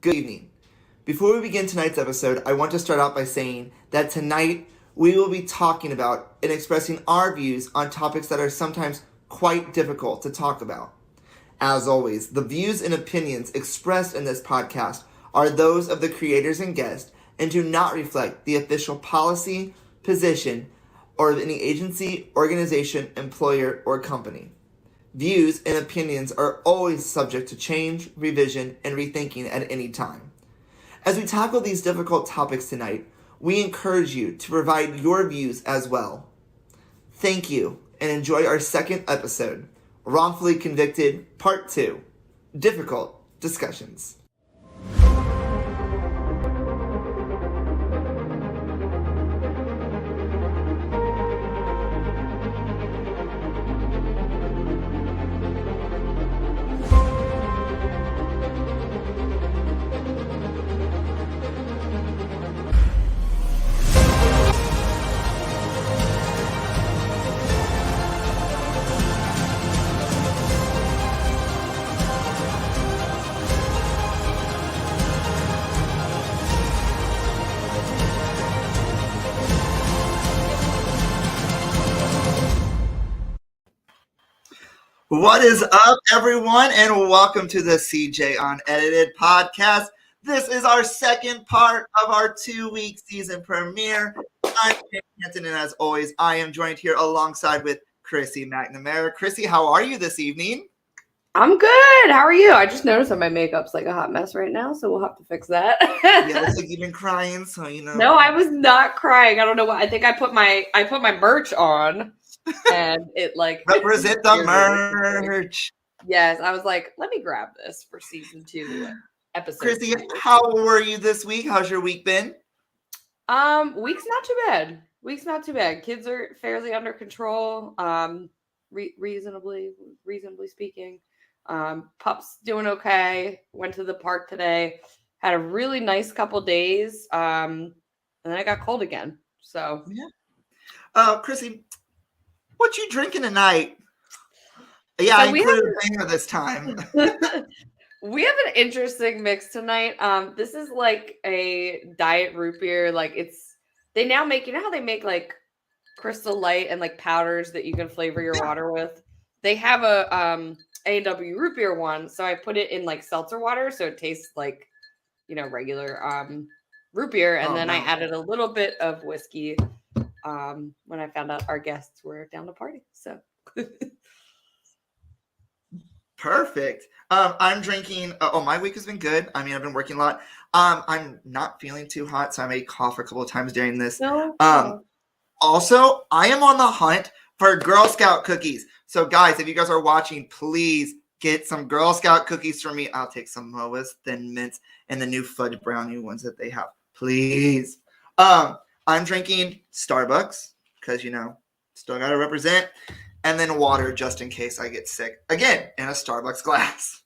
Good evening. Before we begin tonight's episode, I want to start out by saying that tonight we will be talking about and expressing our views on topics that are sometimes quite difficult to talk about. As always, the views and opinions expressed in this podcast are those of the creators and guests and do not reflect the official policy, position, or of any agency, organization, employer, or company. Views and opinions are always subject to change, revision, and rethinking at any time. As we tackle these difficult topics tonight, we encourage you to provide your views as well. Thank you, and enjoy our second episode, Wrongfully Convicted, Part 2, Difficult Discussions. What is up, everyone, and welcome to the CJ Unedited podcast. This is our second part of our 2-week season premiere. I'm Jay Hanson, and as always, I am joined here alongside with Chrissy McNamara. Chrissy, how are you this evening? I'm good. How are you? I just noticed that my makeup's like a hot mess right now, so we'll have to fix that. Yeah, looks like you've been crying, so you know. No, I was not crying. I don't know why. I think I put my merch on, and it like represent the merch. Yes, I was like, let me grab this for season 2 episode. Chrissy, 2. how were you this week? How's your week been? Week's not too bad. Week's not too bad. Kids are fairly under control. Reasonably speaking. Pup's doing okay. Went to the park today. Had a really nice couple days. And then I got cold again. So yeah. Chrissy, what you drinking tonight? Yeah, so I included a banger this time. We have an interesting mix tonight. This is like a diet root beer. Like they now make, you know how they make like Crystal Light and like powders that you can flavor your water with? They have a A&W root beer one. So I put it in like seltzer water. So it tastes like, regular root beer. And then I added a little bit of whiskey when I found out our guests were down to party. So perfect. I'm drinking. My week has been good. I mean, I've been working a lot. I'm not feeling too hot, so I may cough a couple of times during this. No. Also, I am on the hunt for Girl Scout cookies. So, guys, if you guys are watching, please get some Girl Scout cookies for me. I'll take some Moa's Thin Mints and the new fudge brownie ones that they have. Please. I'm drinking Starbucks because, still got to represent. And then water just in case I get sick. Again, in a Starbucks glass.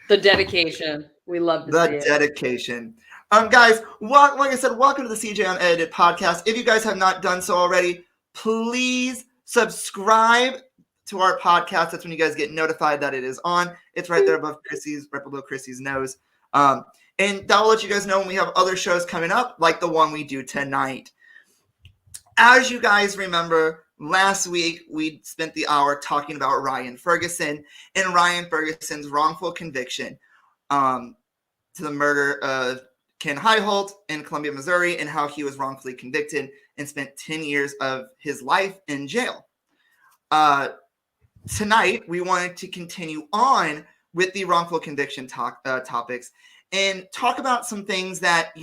The dedication. We love to see it. The dedication. Guys, like I said, welcome to the CJ Unedited podcast. If you guys have not done so already, please subscribe to our podcast. That's when you guys get notified that it is on. It's right there above right below Chrissy's nose. And that will let you guys know when we have other shows coming up, like the one we do tonight. As you guys remember, last week, we spent the hour talking about Ryan Ferguson and Ryan Ferguson's wrongful conviction to the murder of Ken Highholt in Columbia, Missouri, and how he was wrongfully convicted and spent 10 years of his life in jail. Tonight, we wanted to continue on with the wrongful conviction topics and talk about some things that,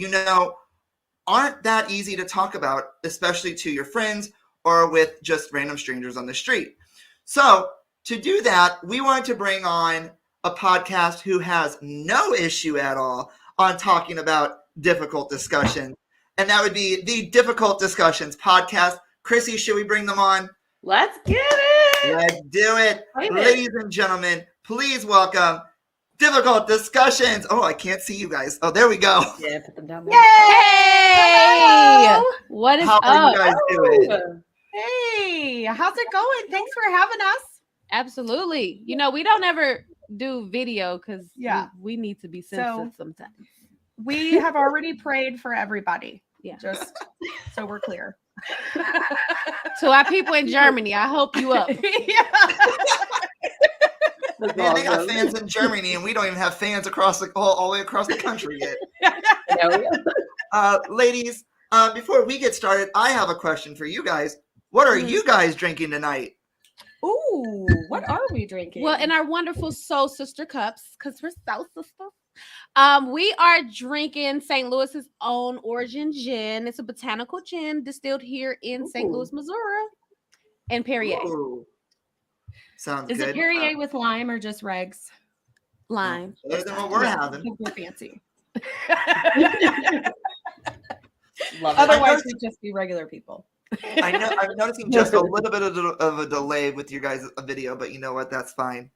aren't that easy to talk about, especially to your friends or with just random strangers on the street. So to do that, we wanted to bring on a podcast who has no issue at all on talking about difficult discussions. And that would be the Difficult Discussions podcast. Chrissy, should we bring them on? Let's get it. Let's do it. Ladies and gentlemen, please welcome Difficult Discussions. Oh, I can't see you guys. Oh, there we go. Yeah, put them down there. Yay! What is up? How are you guys doing? Hey, how's it going? Thanks for having us. Absolutely. We don't ever do video because we need to be sensitive sometimes. We have already prayed for everybody. Yeah. Just so we're clear. To our people in Germany, I hope you up. Man, they got fans in Germany, and we don't even have fans across all the way across the country yet. Ladies, before we get started, I have a question for you guys. What are you guys drinking tonight? Ooh, what are we drinking? Well, in our wonderful Soul Sister cups, because we're Soul Sisters. We are drinking St. Louis's own Origin Gin. It's a botanical gin distilled here in St. Louis, Missouri, and Perrier. Ooh. Sounds Is good. it Perrier with lime or just regs? Lime. Better than what we're having. We're fancy. Love Otherwise, we'd just be regular people. I know. I'm noticing just a little bit of a delay with your guys' video, but you know what? That's fine.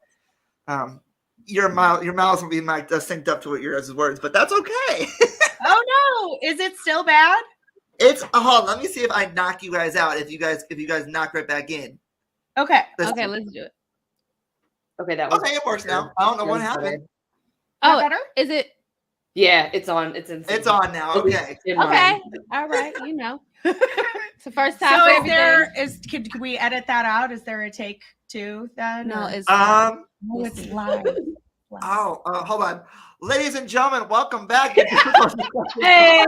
Your mouth will be synced up to what your guys' words, but that's okay. Oh no! Is it still bad? It's let me see if I knock you guys out. If you guys knock right back in. Okay. Let's do it. Okay, that was it works now. I don't know what happened. Oh, better? Is it? Yeah, it's on. It's in. It's on now. Okay. Okay. All right. You know. It's the first time So for everything. could we edit that out? Is there a take two then? No, it's it's live. Hold on. Ladies and gentlemen, welcome back. Hey. How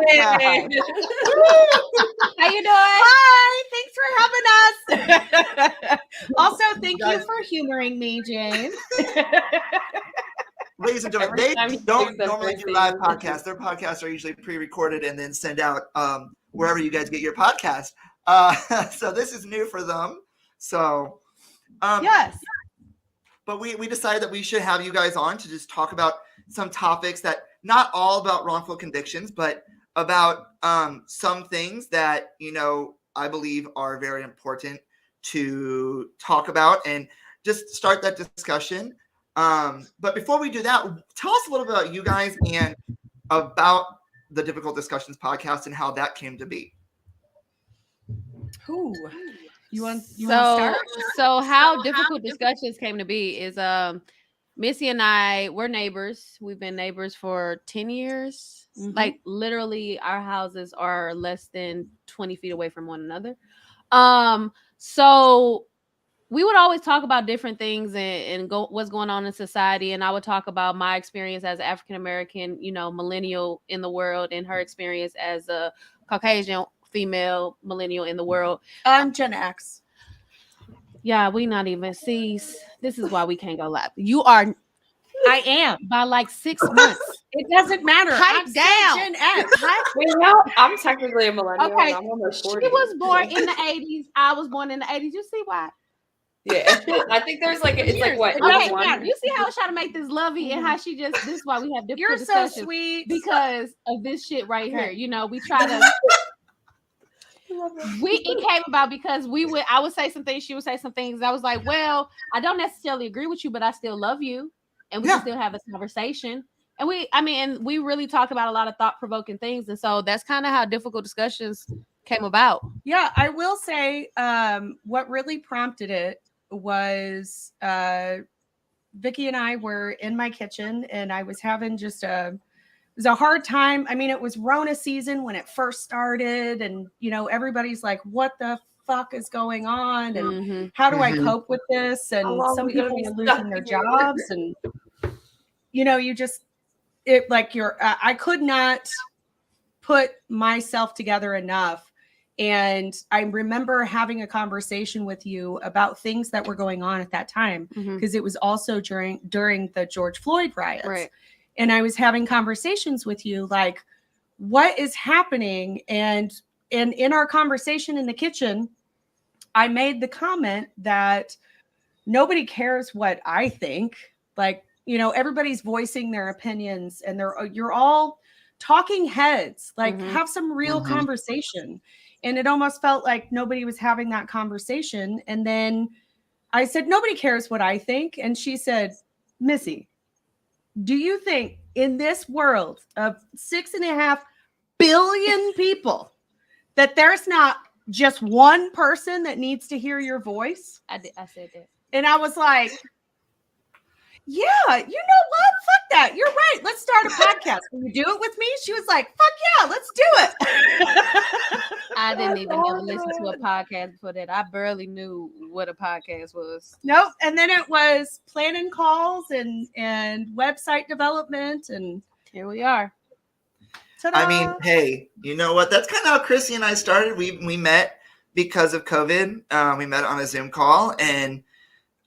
you doing? Hi, thanks for having us. Also, thank you for humoring me, Jane. Ladies and gentlemen, they don't normally do live podcasts. Their podcasts are usually pre-recorded and then send out wherever you guys get your podcast. So this is new for them. So yes. But we decided that we should have you guys on to just talk about some topics that not all about wrongful convictions, but about some things that, I believe are very important to talk about and just start that discussion. But before we do that, tell us a little bit about you guys and about the Difficult Discussions podcast and how that came to be. Ooh. You want to start? So how Difficult Discussions came to be is Missy and I, we're neighbors. We've been neighbors for 10 years. Mm-hmm. Like literally our houses are less than 20 feet away from one another. So we would always talk about different things and what's going on in society. And I would talk about my experience as an African-American, millennial in the world, and her experience as a Caucasian female millennial in the world. I'm Gen X. Yeah, we not even C's. This is why we can't go live. You are. I am by like 6 months. It doesn't matter. I'm down. Gen X. I'm technically a millennial. Okay, I'm almost 40. She was born in the 80s. I was born in the 80s. You see why? Yeah, I think there's it's like what? Okay, now, you see how I was trying to make this lovey and how she just. This is why we have different. You're so sweet because of this shit right here. We try to. It came about because I would say some things, she would say some things. I was like, well, I don't necessarily agree with you, but I still love you, and we can still have a conversation. And we really talk about a lot of thought-provoking things, and so that's kind of how Difficult Discussions came about. Yeah, I will say what really prompted it was Vicky and I were in my kitchen, and I was having it was a hard time. I mean, it was Rona season when it first started, and everybody's like, what the fuck is going on, and how do I cope with this? And some people are losing their jobs, and I could not put myself together enough. And I remember having a conversation with you about things that were going on at that time, because it was also during the George Floyd riots. Right. And I was having conversations with you, like, what is happening? And in our conversation in the kitchen, I made the comment that nobody cares what I think. Like, everybody's voicing their opinions, and you're all talking heads. Like, have some real conversation. And it almost felt like nobody was having that conversation. And then I said, nobody cares what I think. And she said, Missy, do you think in this world of 6.5 billion people that there's not just one person that needs to hear your voice? I said that. And I was like, yeah, you know what? Fuck that. You're right. Let's start a podcast. Will you do it with me? She was like, fuck yeah, let's do it. I didn't That's even ever so listen to a good. podcast before that. I barely knew what a podcast was. Nope. And then it was planning calls and website development, and Here we are. ta-da. I mean, hey, you know what? That's kind of how Chrissy and I started. We met because of COVID. We met on a Zoom call, and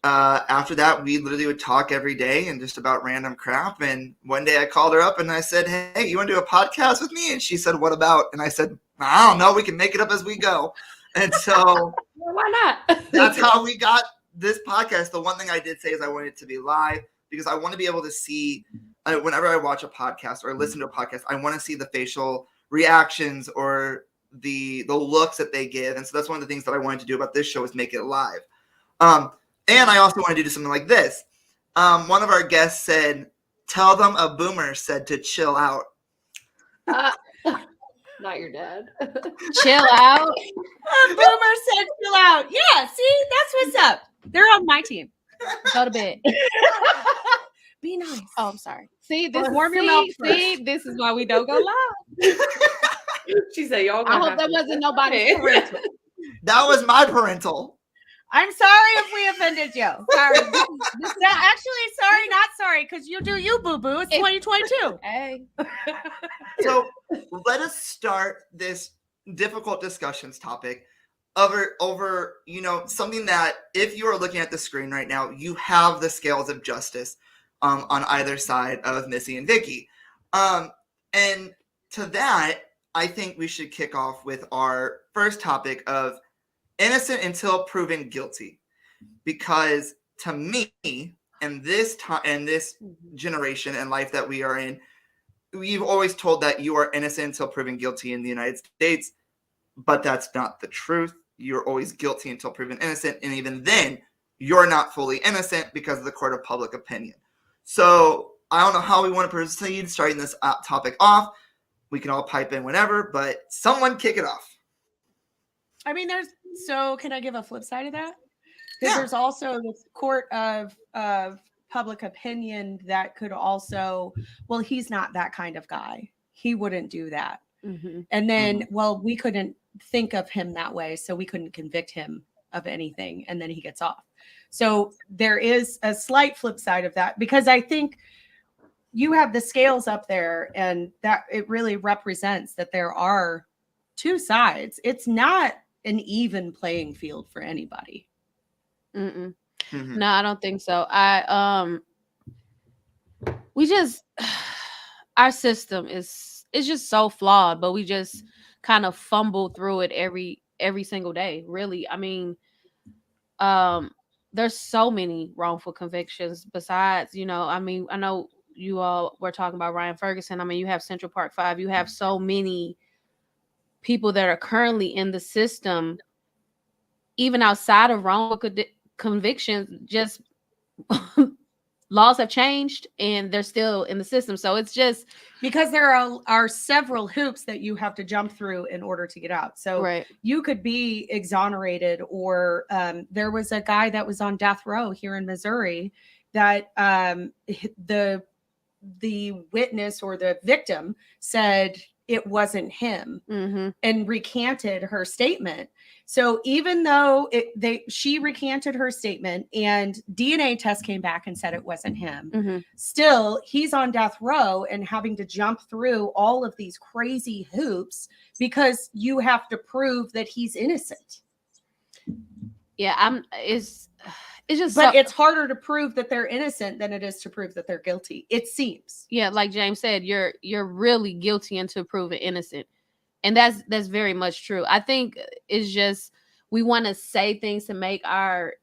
after that, we literally would talk every day and just about random crap. And one day I called her up and I said, "Hey, you want to do a podcast with me?" And she said, "What about?" And I said, "I don't know. We can make it up as we go." And so Well, why not? that's how we got this podcast. The one thing I did say is I wanted it to be live because I want to be able to see whenever I watch a podcast or listen to a podcast, I want to see the facial reactions or the looks that they give. And so that's one of the things that I wanted to do about this show is make it live. And I also want to do something like this. One of our guests said, "Tell them a boomer said to chill out." Not your dad. Chill out. A boomer said chill out. Yeah, see, that's what's up. They're on my team. Go to bed. Be nice. Oh, I'm sorry. See, this Warm your mouth see, this is why we don't go live. She said, "Y'all." I gonna hope have that to- wasn't nobody's parental. That was my parental. I'm sorry if we offended you. Sorry. Actually, sorry, not sorry, because you do you, boo-boo. It's 2022. Hey. So let us start this difficult discussions topic over something that if you are looking at the screen right now, you have the scales of justice on either side of Missy and Vicky. And to that, I think we should kick off with our first topic of innocent until proven guilty, because to me, in this time, in this generation and life that we are in, we've always told that you are innocent until proven guilty in the United States, but that's not the truth. You're always guilty until proven innocent, and even then, you're not fully innocent because of the court of public opinion. So I don't know how we want to proceed starting this topic off. We can all pipe in whenever, but someone kick it off. I mean, can I give a flip side of that? Yeah. Because there's also the court of public opinion that could also, well, he's not that kind of guy. He wouldn't do that. Mm-hmm. And then, well, we couldn't think of him that way, so we couldn't convict him of anything, and then he gets off. So there is a slight flip side of that, because I think you have the scales up there, and that it really represents that there are two sides. It's not an even playing field for anybody. Mm-mm. Mm-hmm. No, I don't think so. We just our system is just so flawed, but we just kind of fumble through it every single day. Really, I mean, there's so many wrongful convictions. Besides, I mean, I know you all were talking about Ryan Ferguson. I mean, you have Central Park 5. You have so many people that are currently in the system, even outside of wrongful convictions, just laws have changed and they're still in the system. So it's just because there are several hoops that you have to jump through in order to get out. So right. You could be exonerated, or there was a guy that was on death row here in Missouri that the witness or the victim said it wasn't him, Mm-hmm. and recanted her statement. So even though she recanted her statement and DNA test came back and said it wasn't him, Mm-hmm. still he's on death row and having to jump through all of these crazy hoops because you have to prove that he's innocent. Yeah, it's just But it's harder to prove that they're innocent than it is to prove that they're guilty, it seems. Yeah, like James said, you're really guilty until proven innocent. And that's very much true. I think it's just we want to say things to make our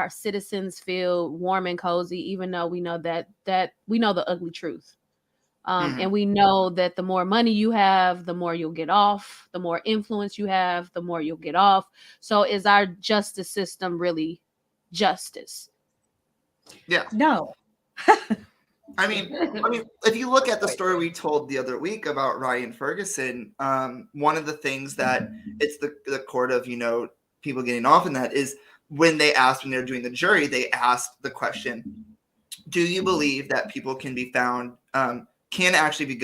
citizens feel warm and cozy, even though we know that we know the ugly truth. And we know that the more money you have, the more you'll get off. The more influence you have, the more you'll get off. So is our justice system really justice? Yeah. No. I mean, if you look at the story we told the other week about Ryan Ferguson, one of the things that it's the court of, people getting off in that is when they're doing the jury, they asked the question, do you believe that people can be found, can actually be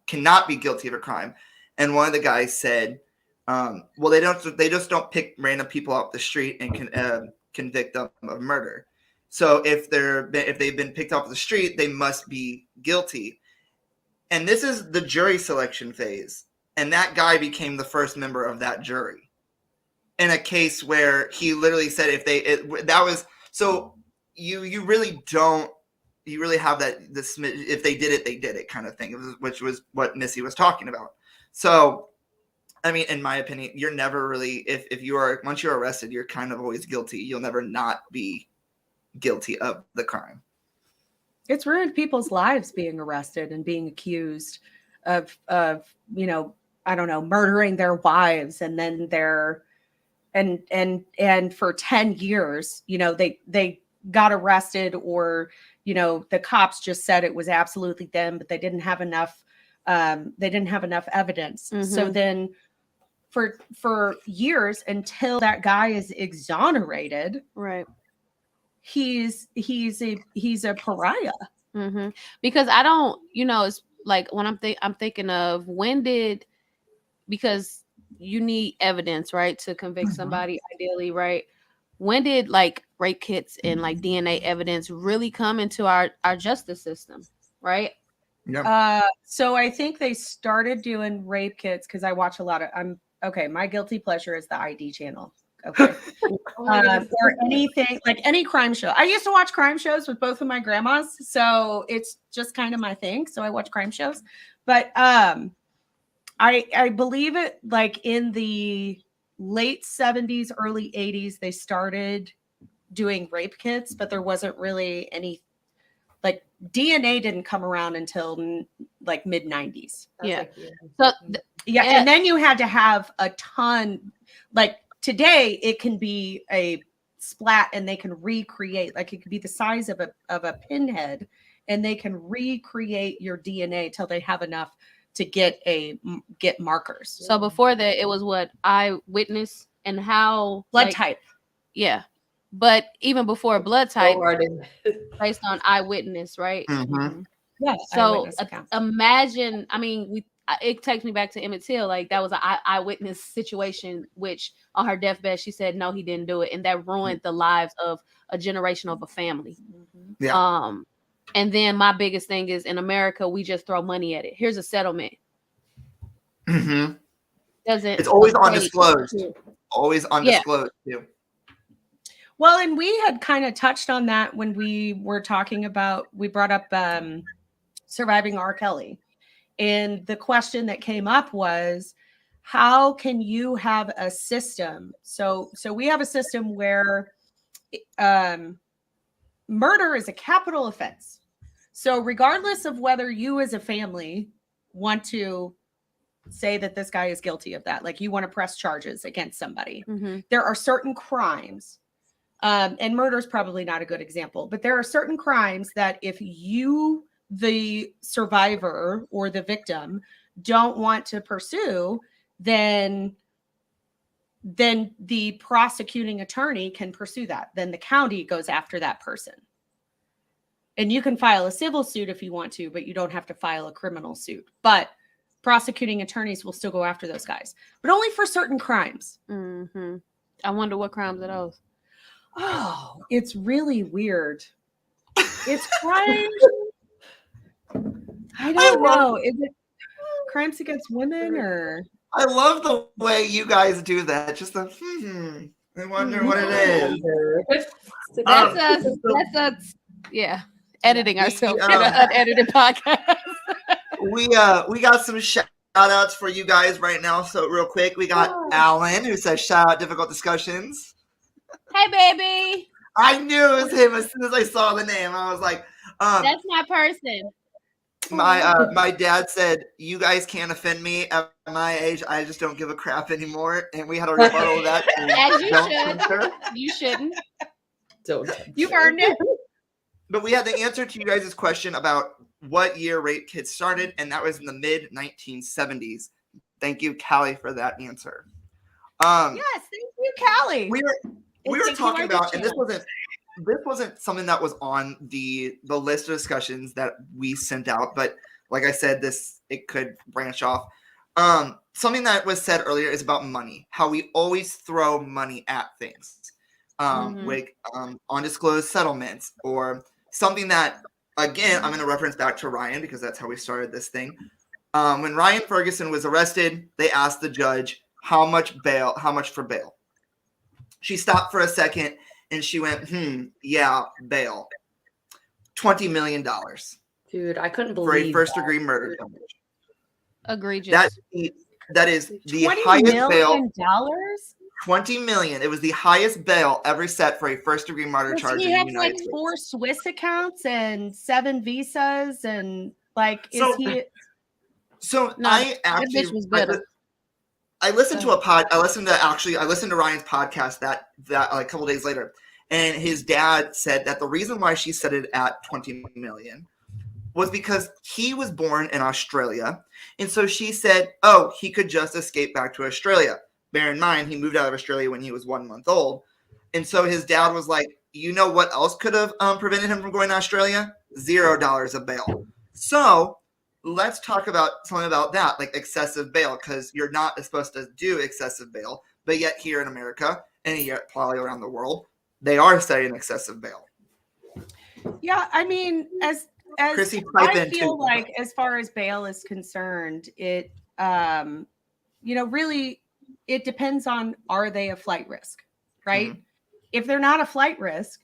cannot be guilty of a crime? And one of the guys said, well, they just don't pick random people off the street and can convict them of murder. So if they've been picked off the street, they must be guilty. And this is the jury selection phase. And that guy became the first member of that jury in a case where he literally said you really have that if they did it kind of thing, which was what Missy was talking about. So I mean, in my opinion, you're never really, if you are, once you're arrested, you're kind of always guilty. You'll never not be guilty of the crime. It's ruined people's lives being arrested and being accused of I don't know, murdering their wives, and then and for 10 years, they got arrested, or, the cops just said it was absolutely them, but they didn't have enough evidence. Mm-hmm. So then for years, until that guy is exonerated, right, he's a pariah. Mm-hmm. Because I don't, it's like when I'm thinking of because you need evidence, right, to convict somebody, ideally, right? When did like rape kits and like DNA evidence really come into our justice system, right? Yeah. So I think they started doing rape kits because I watch a lot of. My guilty pleasure is the ID channel. Okay. Or anything, like any crime show. I used to watch crime shows with both of my grandmas, so it's just kind of my thing. So I watch crime shows, but I believe it, like in the late 70s, early 80s, they started doing rape kits, but there wasn't really any, like, DNA didn't come around until like mid 90s. Yeah. So and then you had to have a ton, like today it can be a splat and they can recreate, like it could be the size of a pinhead, and they can recreate your DNA till they have enough to get markers. So before that, it was what, eyewitness and how blood type. Yeah. But even before blood type, based on eyewitness, right? Mm-hmm. Yeah. So imagine, I mean, it takes me back to Emmett Till. Like that was an eyewitness situation, which on her deathbed, she said, no, he didn't do it. And that ruined the lives of a generation of a family. Mm-hmm. Yeah. And then my biggest thing is, in America, we just throw money at it. Here's a settlement. Mm-hmm. It's always undisclosed. Always undisclosed too. Well, and we had kind of touched on that when we were talking about, we brought up surviving R. Kelly. And the question that came up was, how can you have a system? So we have a system where murder is a capital offense. So regardless of whether you as a family want to say that this guy is guilty of that, like you want to press charges against somebody, there are certain crimes, and murder is probably not a good example, but there are certain crimes that if you, the survivor or the victim, don't want to pursue, then the prosecuting attorney can pursue that. Then the county goes after that person. And you can file a civil suit if you want to, but you don't have to file a criminal suit. But prosecuting attorneys will still go after those guys, but only for certain crimes. Mm-hmm. I wonder what crimes are those. Oh, it's really weird. It's crimes. I don't know. Is it crimes against women, or? I love the way you guys do that. Just I wonder what it is. That's us. Yeah. Editing ourselves in an unedited podcast. We got some shout outs for you guys right now. So real quick, we got Alan, who says shout out difficult discussions. Hey baby. I knew it was him as soon as I saw the name. I was like, that's my person. My dad said, you guys can't offend me at my age. I just don't give a crap anymore. And we had a rebuttal of that. As you should. You shouldn't. Don't. You've earned it. But we had the answer to you guys' question about what year rape kits started, and that was in the mid 1970s. Thank you, Callie, for that answer. Yes, thank you, Callie. We were talking about, and this wasn't something that was on the list of discussions that we sent out, but like I said, it could branch off. Something that was said earlier is about money, how we always throw money at things, like undisclosed settlements or something that, again, I'm going to reference back to Ryan because that's how we started this thing. When Ryan Ferguson was arrested, they asked the judge how much for bail. She stopped for a second and she went, yeah, bail. $20 million. Dude, I couldn't for a believe first-degree murder charge. Egregious. That is the $20 highest million? bail. $20 million. It was the highest bail ever set for a first-degree murder charge He in the has United like States. 4 Swiss accounts and 7 visas, and like, So- is he? So No, I that actually bitch was better. I listened to I listened to Ryan's podcast that like, a couple days later, and his dad said that the reason why she set it at 20 million was because he was born in Australia, and so she said, oh, he could just escape back to Australia. Bear in mind, he moved out of Australia when he was 1 month old, and so his dad was like, you know what else could have prevented him from going to Australia? $0 of bail. So let's talk about something about that, like excessive bail, because you're not supposed to do excessive bail, but yet here in America and yet probably around the world, they are setting excessive bail. Yeah, I mean, as Chrissy, pipe I in feel too. like, as far as bail is concerned, it really it depends on, are they a flight risk, right? Mhm. If they're not a flight risk,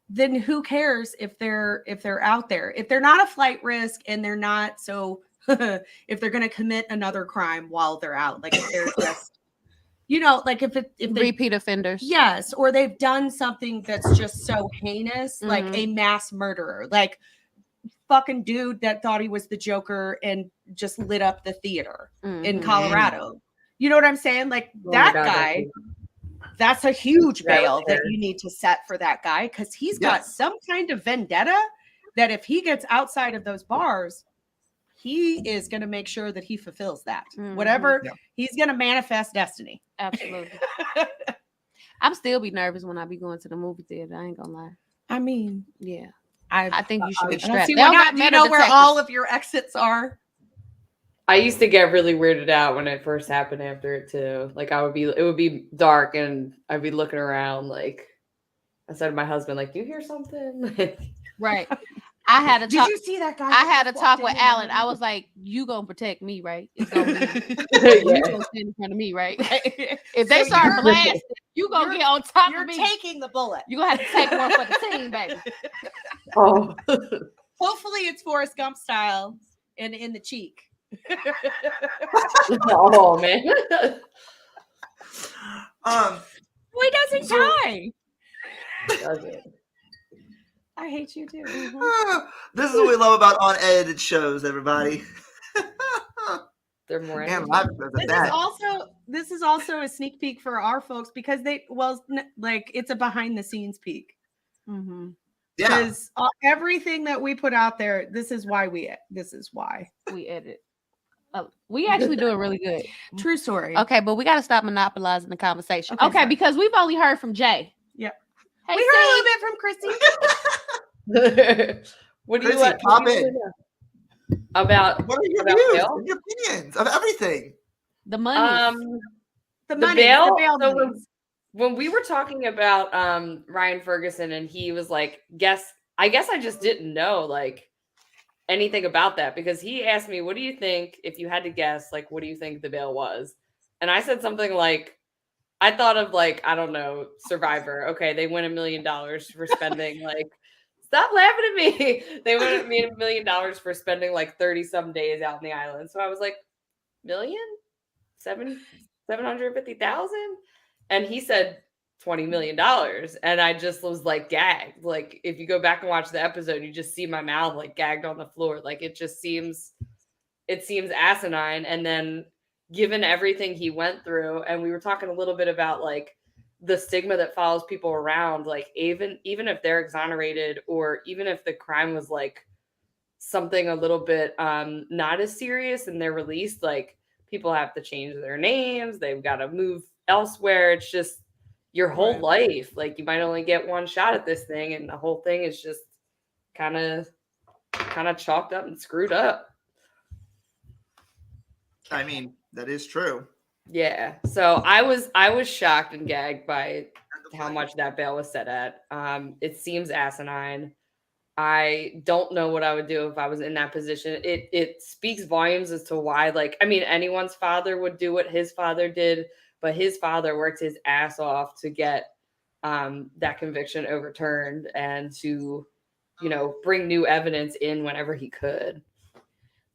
then who cares if they're out there? If they're not a flight risk and they're not, so if they're going to commit another crime while they're out, like if they're just, like if they Repeat offenders. yes, or they've done something that's just so heinous, like a mass murderer, like fucking dude that thought he was the Joker and just lit up the theater in Colorado. You know what I'm saying? Like that guy. That's a huge bail that you need to set for that guy, because he's got some kind of vendetta that if he gets outside of those bars, he is going to make sure that he fulfills that. Whatever, he's going to manifest destiny. Absolutely. I'm still be nervous when I be going to the movie theater. I ain't gonna lie. I mean, Yeah. I think you should be I strapped. see They don't what got do you metal know where detectors. all of your exits are? I used to get really weirded out when it first happened after it too. Like it would be dark and I'd be looking around. Like I said to my husband, like, do you hear something? Right. I had a Did talk. you see that guy? I had a that talk walked with in Alan. and- I was like, "You gonna protect me, right? It's gonna be Yeah. you gonna stand in front of me, right? If they So start you're- blasting, you gonna get on top You're of me. taking the bullet. You gonna have to take one for the team, baby." Oh, Hopefully, it's Forrest Gump style and in the cheek. oh man. He doesn't die. Does it? I hate you too. This is what we love about unedited shows, everybody. They're more Man, interesting. live shows at that. This is also a sneak peek for our folks, because it's a behind the scenes peek. Mm-hmm. Yeah. Because everything that we put out there, this is why we edit. We actually doing really good. True story. Okay, but we got to stop monopolizing the conversation. Okay, Okay, sorry. because we've only heard from Jay. Yeah. Hey, We heard a Steve. little bit from Christy. What do you Chrissy, what pop do you in. know about What are your about views? bail? What are your opinions of everything? The money. The The money, bail, the bail so monies. when we were talking about Ryan Ferguson and he was like, I guess I just didn't know like anything about that, because he asked me, what do you think, if you had to guess, like, what do you think the bail was? And I said something like, I thought of like, I don't know, Survivor. Okay, they win $1 million for spending like, stop laughing at me. They win $1 million for spending like 30 some days out in the island. So I was like, 750,000? And he said $20 million. And I just was like gagged. Like if you go back and watch the episode, you just see my mouth like gagged on the floor. Like it seems asinine. And then given everything he went through, and we were talking a little bit about like the stigma that follows people around, like even if they're exonerated, or even if the crime was like something a little bit not as serious and they're released, like people have to change their names, they've got to move elsewhere. your whole Right. life. Like you might only get one shot at this thing, and the whole thing is just kind of chalked up and screwed up. I mean, that is true. Yeah. So I was shocked and gagged by how much that bail was set at. It seems asinine. I don't know what I would do if I was in that position. It speaks volumes as to why, like, I mean, anyone's father would do what his father did, but his father worked his ass off to get that conviction overturned and to, bring new evidence in whenever he could.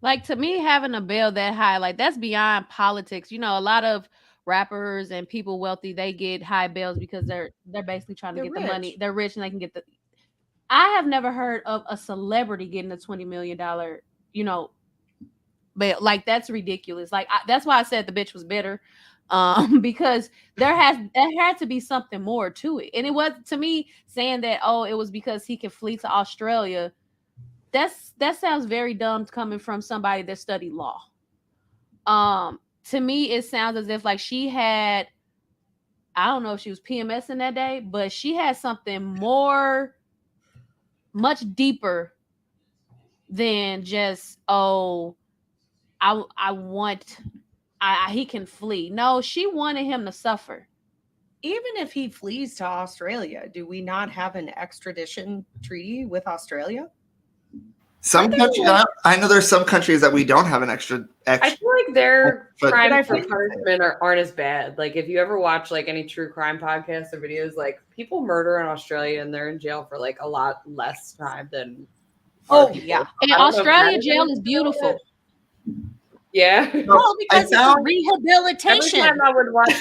Like, to me, having a bail that high, like, that's beyond politics. A lot of rappers and people wealthy, they get high bails because they're basically trying to They're get the money. rich. They're rich and they can get the. I have never heard of a celebrity getting a $20 million, bail. Like, that's ridiculous. Like, that's why I said the bitch was bitter, because there had to be something more to it. And it was, to me, saying that, oh, it was because he could flee to Australia. That sounds very dumb coming from somebody that studied law. To me, it sounds as if like she had, I don't know if she was PMSing that day, but she had something much deeper than just, oh, he can flee. No, she wanted him to suffer. Even if he flees to Australia, do we not have an extradition treaty with Australia? Some countries, I know there's some countries that we don't have an extra. I feel like their But- crimes for punishment aren't as bad. Like if you ever watch like any true crime podcasts or videos, like people murder in Australia and they're in jail for like a lot less time than. Oh, people. yeah. And I don't know if Australia that jail is is beautiful. Yeah. Well, because it's a Every rehabilitation. time I would watch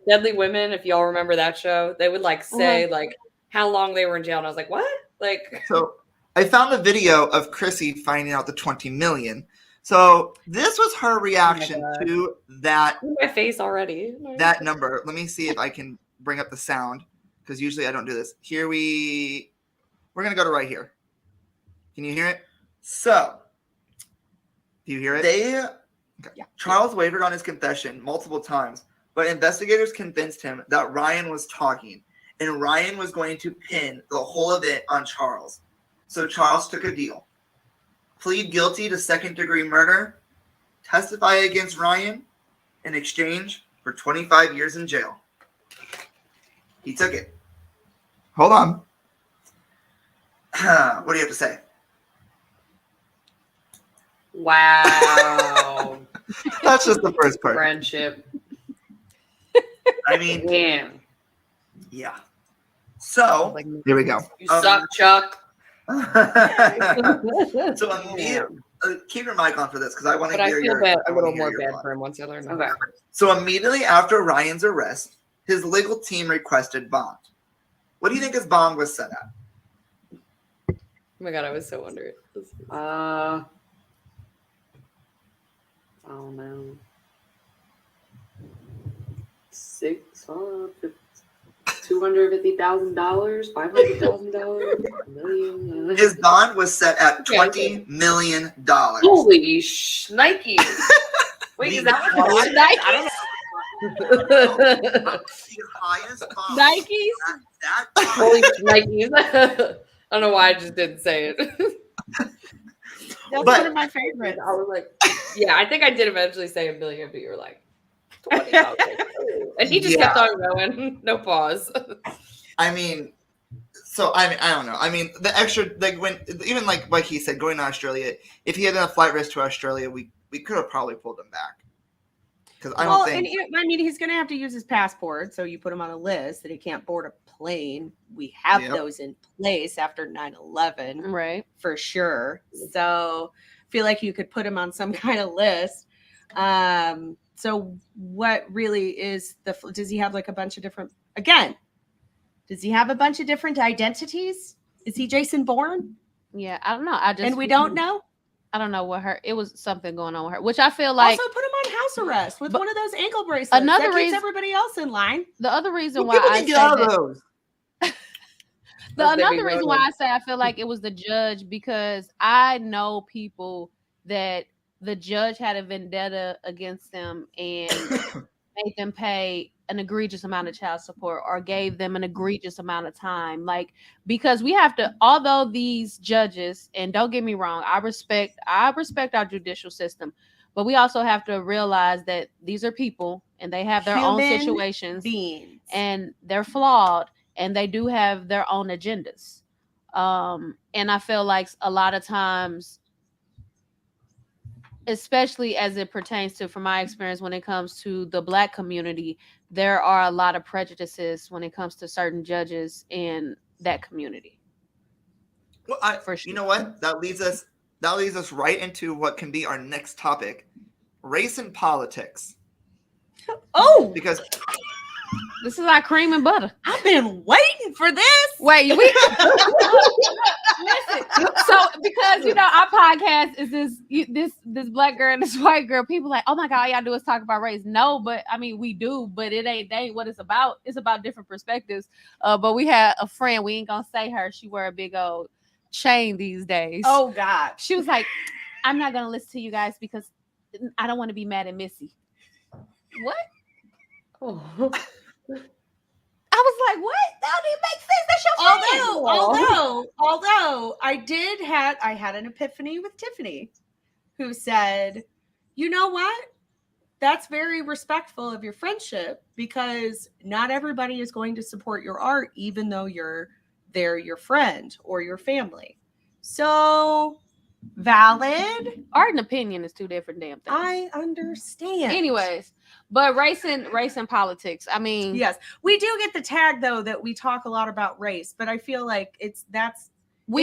Deadly Women, if y'all remember that show, they would like say like how long they were in jail, and I was like, what? Like, So I found a video of Chrissy finding out the 20 million. So this was her reaction to that. my face already. That number. Let me see if I can bring up the sound because usually I don't do this. We're gonna go to right here. Can you hear it? So, do you hear it? Charles wavered on his confession multiple times, but investigators convinced him that Ryan was talking, and Ryan was going to pin the whole of it on Charles. So Charles took a deal. Plead guilty to second-degree murder, testify against Ryan, in exchange for 25 years in jail. He took it. Hold on. What do you have to say? Wow. That's just the first part. Friendship. I mean, Damn. yeah. So, here we go. You suck, Chuck. So immediately, keep your mic on for this because I want to But I hear feel your. bad, I a wanna little hear more your bad thought. for him once I learn. Okay. So immediately after Ryan's arrest, his legal team requested bond. What do you think his bond was set at? Oh my god, I was so under it. Oh no. $250,000, $500,000, $1 million. His bond was set at $20 million. Holy Nike! Wait, is that what the Nike? I don't know. The highest bond. Nikes? That Holy Nikes! I don't know why I just didn't say it. That's But- one of my favorites. I was like, yeah, I think I did eventually say $1 million, but you were like, 20. I was like, "Ooh." And he just kept on going, no pause. I mean, so I don't know. I mean, the extra like when even like he said, going to Australia. If he had a flight risk to Australia, we could have probably pulled him back. Because I don't think. I mean, he's going to have to use his passport, so you put him on a list that he can't board a plane. We have those in place after 9/11, Right. for sure. So I feel like you could put him on some kind of list. So what really is does he have like a bunch of different, again, does he have a bunch of different identities? Is he Jason Bourne? Yeah, I don't know. And we don't know? I don't know what it was something going on with her, which I feel like Also put him on house arrest with one of those ankle bracelets. Another that keeps reason- everybody else in line. the other reason Well, why people I can get said out of that, those. another reason why I say I feel like it was the judge, because I know people that the judge had a vendetta against them and made them pay an egregious amount of child support or gave them an egregious amount of time. Like, because we have to, although these judges, and don't get me wrong, I respect our judicial system, but we also have to realize that these are people and they have their own Human situations beings. and they're flawed and they do have their own agendas. And I feel like a lot of times, especially as it pertains to, from my experience, when it comes to the Black community, there are a lot of prejudices when it comes to certain judges in that community. Well, For sure. You know what? That leads us right into what can be our next topic: race and politics. Oh, Because This is our cream and butter. I've been waiting for this. Wait, we listen. So because our podcast is this Black girl and this white girl, people like, oh my God, all y'all do is talk about race. No, but I mean we do, but it ain't what it's about. It's about different perspectives. But we had a friend, we ain't gonna say her, she wear a big old chain these days. Oh God. She was like, I'm not gonna listen to you guys because I don't want to be mad at Missy. What? Oh. I was like, what? That don't even make sense. That's your friend. Although I had an epiphany with Tiffany, who said, you know what? That's very respectful of your friendship, because not everybody is going to support your art, even though they're your friend or your family. So valid. Art and opinion is two different damn things. I understand. Anyways, but race and politics. I mean, yes, we do get the tag though that we talk a lot about race, but I feel like it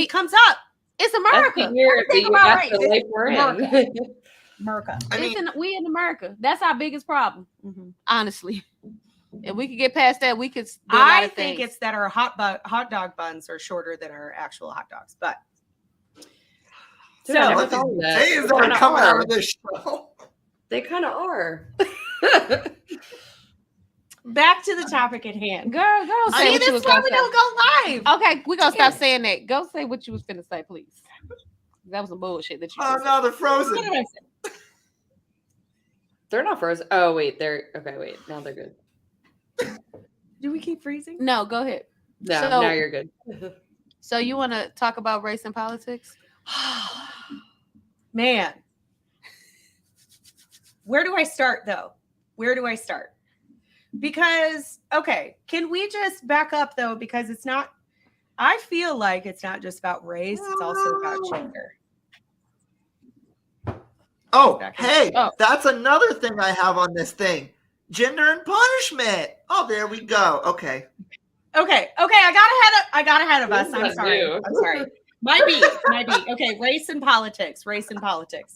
comes up. It's America. Everything about race. America. I mean, We in America. That's our biggest problem, honestly. If we could get past that, we could do a lot of think things. it's that our hot dog buns are shorter than our actual hot dogs, but. Dude, So I never what thought of these that. days They that are kinda coming out are. of this show. They kind of are. Back to the topic at hand. Girl, say what you was that's why gonna we say. don't go live. Okay, we're gonna stop saying that. Go say what you was finna say, please. That was some bullshit that you Oh just no, they're What frozen. did I say? They're not frozen. Oh wait, they're okay. Wait, now they're good. Do we keep freezing? No, go ahead. No, So- now you're good. So you want to talk about race and politics? Man. Where do I start though? Because, okay, can we just back up though? Because I feel like it's not just about race, it's also about gender. Oh, hey, Oh. that's another thing I have on this thing: gender and punishment. Oh, there we go. Okay. Okay, I got ahead of us. What I'm does that sorry. do? I'm sorry. Might be. Okay, race and politics.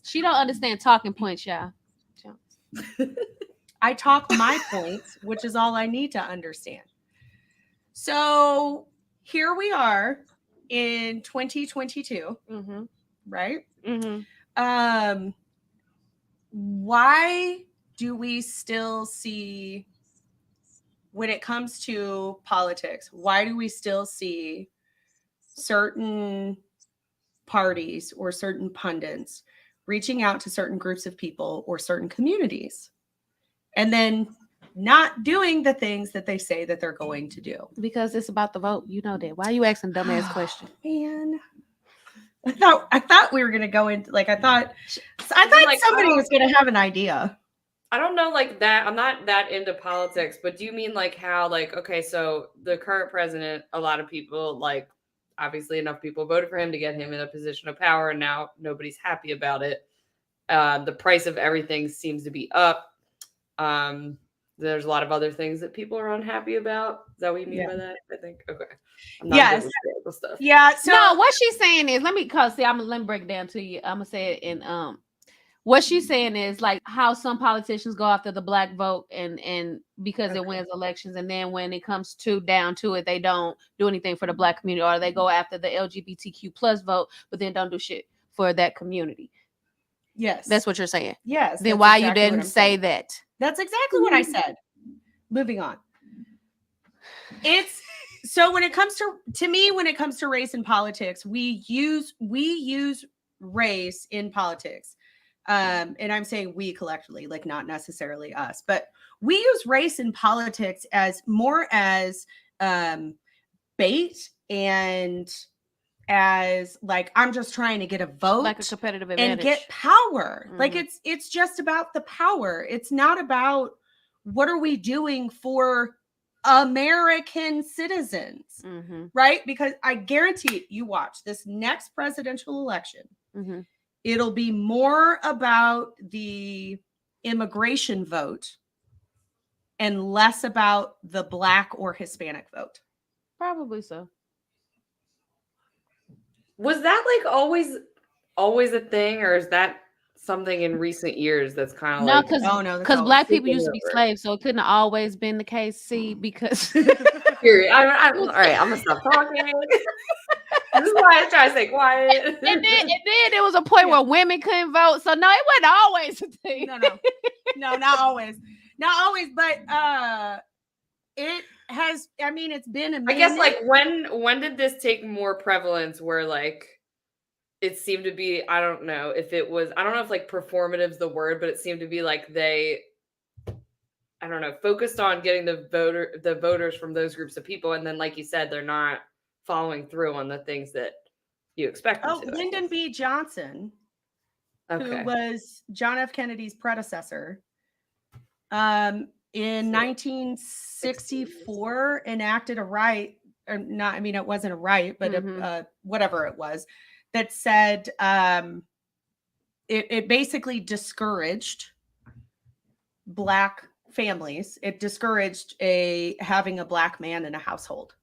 She don't understand talking points, y'all. I talk my points, which is all I need to understand. So here we are in 2022, Mm-hmm. right? Mm-hmm. Why do we still see, when it comes to politics, why do we still see certain parties or certain pundits reaching out to certain groups of people or certain communities and then not doing the things that they say that they're going to do? Because it's about the vote. You know that. Why are you asking dumbass questions? Man, I thought we were gonna go into I thought Like, somebody was gonna have an idea. I don't know, like that. I'm not that into politics, but do you mean like how, like, okay, so the current president, a lot of people, like, obviously enough people voted for him to get him in a position of power, and now nobody's happy about it. The price of everything seems to be up. There's a lot of other things that people are unhappy about. Is that what you mean by that? I think. Okay. I'm not Yes. good with political stuff. Yeah. So No, what she's saying is, let me break it down to you. I'm gonna say it in what she's saying is like how some politicians go after the Black vote and because it wins elections, and then when it comes down to it, they don't do anything for the Black community, or they go after the LGBTQ plus vote, but then don't do shit for that community. yes, That's what you're saying. yes. Then that's why exactly you what didn't I'm say saying. that? That's exactly what I said. Moving on. It's so when it comes to me, when it comes to race and politics, we use race in politics and I'm saying we collectively, like not necessarily us, but we use race in politics as more as bait and as like I'm just trying to get a vote, like a competitive and advantage. get power. Like Mhm. it's just about the power. It's not about what are we doing for American citizens, Mhm. right? Because I guarantee it, you watch this next presidential election, Mhm. it'll be more about the immigration vote and less about the Black or Hispanic vote. Probably so. Was that like always a thing, or is that something in recent years that's kind of No, like because Oh no, that's always Black people taken used to be over? slaves, so it couldn't have always been the case. See, because Period. All right, I'm gonna stop talking. This is why I try to stay quiet. and then there was a point where women couldn't vote. So no, it wasn't always a thing. No, not always. Not always, but it has, I mean, it's been a minute. I guess like when did this take more prevalence where like it seemed to be, I don't know if like performative's the word, but it seemed to be like they, I don't know, focused on getting the voters from those groups of people, and then like you said, they're not following through on the things that you expect them to. Lyndon B. Johnson, Okay. who was John F. Kennedy's predecessor, in 1964 enacted a right, or not, I mean, it wasn't a right, but whatever it was, that said it basically discouraged Black families. It discouraged having a Black man in a household.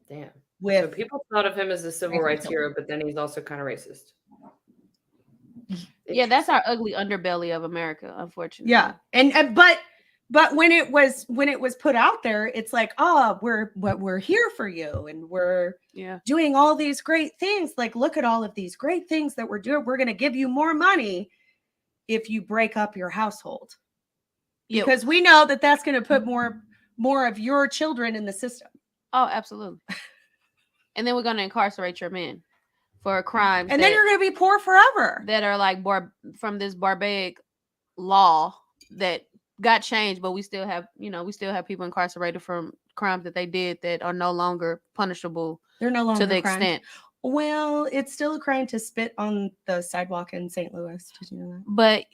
Damn. With So people thought of him as a civil rights hero, but then he's also kind of racist. Yeah, that's our ugly underbelly of America, unfortunately. Yeah, and but when it was put out there, it's like, oh, we're here for you, and we're doing all these great things. Like, look at all of these great things that we're doing. We're going to give you more money if you break up your household, because we know that that's going to put more of your children in the system. Oh, absolutely. And then we're going to incarcerate your men for crimes, and then you're going to be poor forever. That are like from this barbaric law that got changed, but we still have people incarcerated from crimes that they did that are no longer punishable. They're no longer to the crimes. extent. Well, it's still a crime to spit on the sidewalk in St. Louis. Did you know that?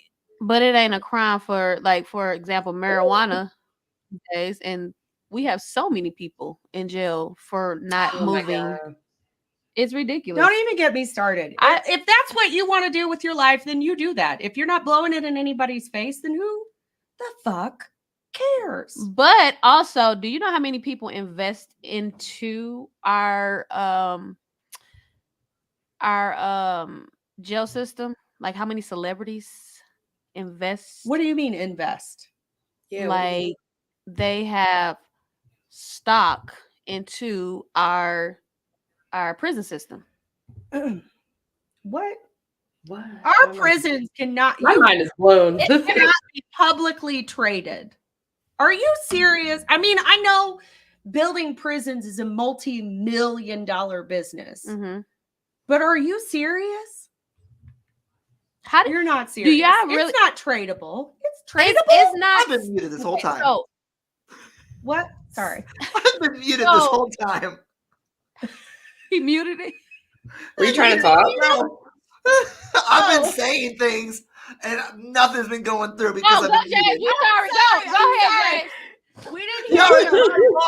But it ain't a crime for, like, for example, marijuana days, and we have so many people in jail for not moving. It's ridiculous. Don't even get me started. If that's what you want to do with your life, then you do that. If you're not blowing it in anybody's face, then who the fuck cares? But also, do you know how many people invest into our jail system? Like, how many celebrities invest? What do you mean invest? Yeah, like they have stock into our prison system. What? What? Our prisons cannot. My mind is blown. It cannot be publicly traded. Are you serious? I mean, I know building prisons is a multi-million-dollar business, but are you serious? You're not serious. Do y'all really? It's not tradable. It's tradable. It's not. I've been muted this whole time. So, what? Sorry. I've been muted this whole time. He muted it. Were you trying to talk? I've been saying things and nothing's been going through because I've been muted. You sorry. Go ahead, Jay. We didn't hear you.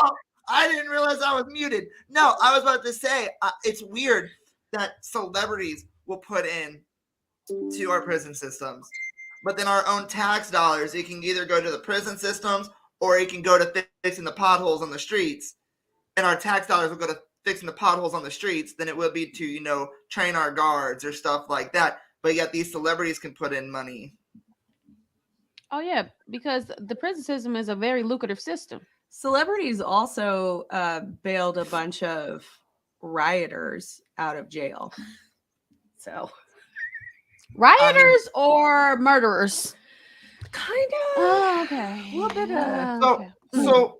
I didn't realize I was muted. No, I was about to say, it's weird that celebrities will put in to our prison systems, but then our own tax dollars, it can either go to the prison systems or it can go to fixing the potholes on the streets, and our tax dollars will go to fixing the potholes on the streets than it would be to, train our guards or stuff like that. But yet these celebrities can put in money. Oh yeah, because the prison system is a very lucrative system. Celebrities also bailed a bunch of rioters out of jail. So rioters or murderers? Kind of. Oh, okay. A little bit of. So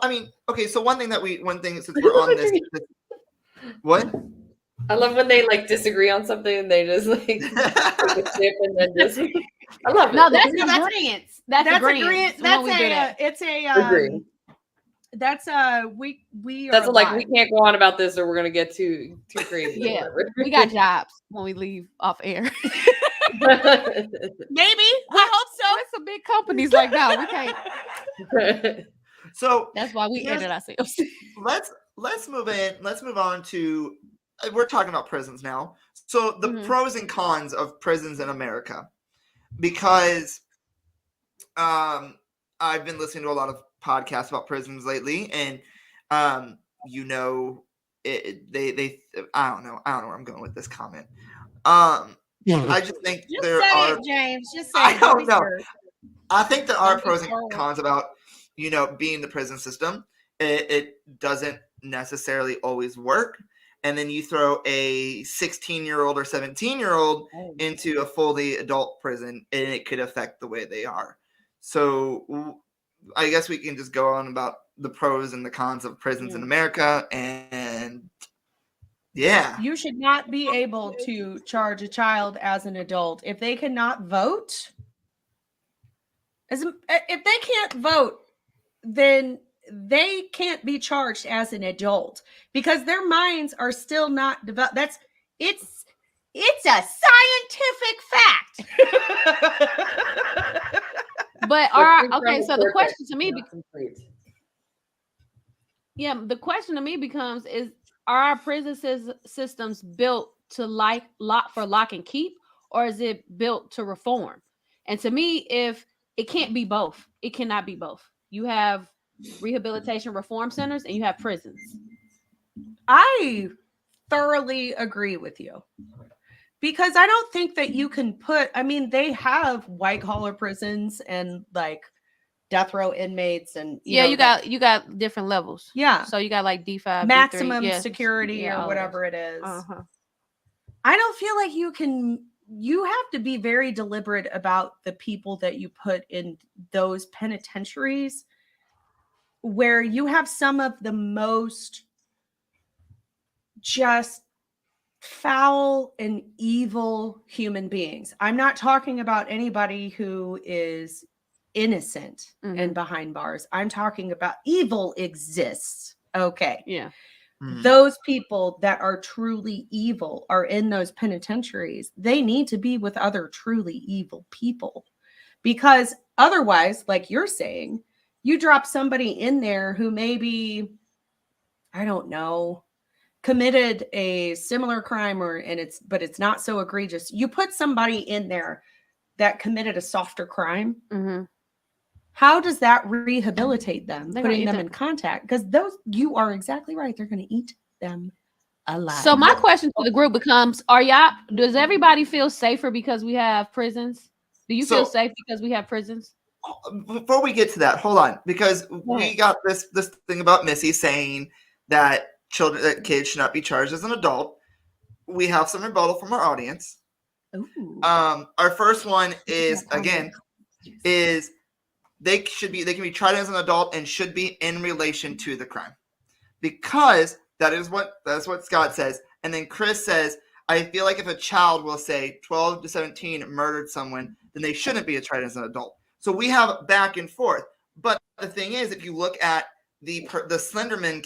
I mean, okay. So one thing since we're on this, what? I love when they like disagree on something and they just like take a sip and then just. I love it. No, that's No, that's- agreement. That's agreement. That's when we do that. it's a Agree. that's we That's are like we live. can't go on about this or we're gonna get too crazy. or Yeah, whatever. we got jobs when we leave off air. Maybe I hope so. It's some big companies like that. We can't. So That's why we Here's- edit ourselves. let's move in. Let's move on to. We're talking about prisons now. So the Mhm. pros and cons of prisons in America, because I've been listening to a lot of podcasts about prisons lately, and they I don't know where I'm going with this comment. I just think Just there say are. it, James. Just say I it. don't be know. scared. I think there are Don't be pros and scared. cons about being the prison system. It doesn't necessarily always work, and then you throw a 16-year-old or 17-year-old into a fully adult prison, and it could affect the way they are. So I guess we can just go on about the pros and the cons of prisons in America, and yeah. You should not be able to charge a child as an adult if they cannot vote. If they can't vote, then they can't be charged as an adult because their minds are still not developed. It's a scientific fact. But so the question to me, the question to me becomes: are our prison systems built to lock and keep, or is it built to reform? And to me, if it can't be both, it cannot be both. You have rehabilitation reform centers and you have prisons. I thoroughly agree with you because I don't think that you can they have white collar prisons and like death row inmates and you got different levels. Yeah. So you got like D5, maximum D3, security or whatever it is. Uh-huh. I don't feel like you have to be very deliberate about the people that you put in those penitentiaries where you have some of the most just foul and evil human beings. I'm not talking about anybody who is innocent and behind bars. I'm talking about evil exists. Okay. Yeah. Those people that are truly evil are in those penitentiaries. They need to be with other truly evil people because otherwise, like you're saying, you drop somebody in there who maybe, I don't know, committed a similar crime but it's not so egregious. You put somebody in there that committed a softer crime. Mm-hmm. How does that rehabilitate them? Putting them in contact? Because you are exactly right. They're going to eat them alive. So my question to the group becomes, does everybody feel safer because we have prisons? Do you feel safe because we have prisons? Before we get to that, hold on, because we got this thing about Missy saying that kids should not be charged as an adult. We have some rebuttal from our audience. Ooh. Our first one is they can be tried as an adult and should be in relation to the crime, because that's what Scott says. And then Chris says, I feel like if a child will say 12 to 17 murdered someone, then they shouldn't be tried as an adult. So we have back and forth. But the thing is, if you look at the Slenderman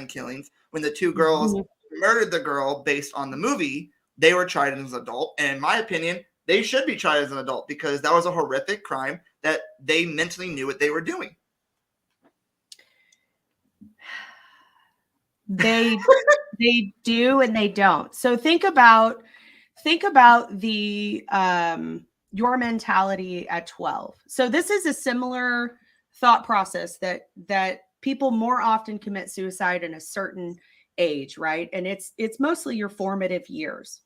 killings, when the two girls murdered the girl based on the movie, they were tried as an adult. And in my opinion, they should be tried as an adult because that was a horrific crime that they mentally knew what they were doing. They do and they don't. So think about the your mentality at 12. So this is a similar thought process that people more often commit suicide in a certain age, right? And it's mostly your formative years.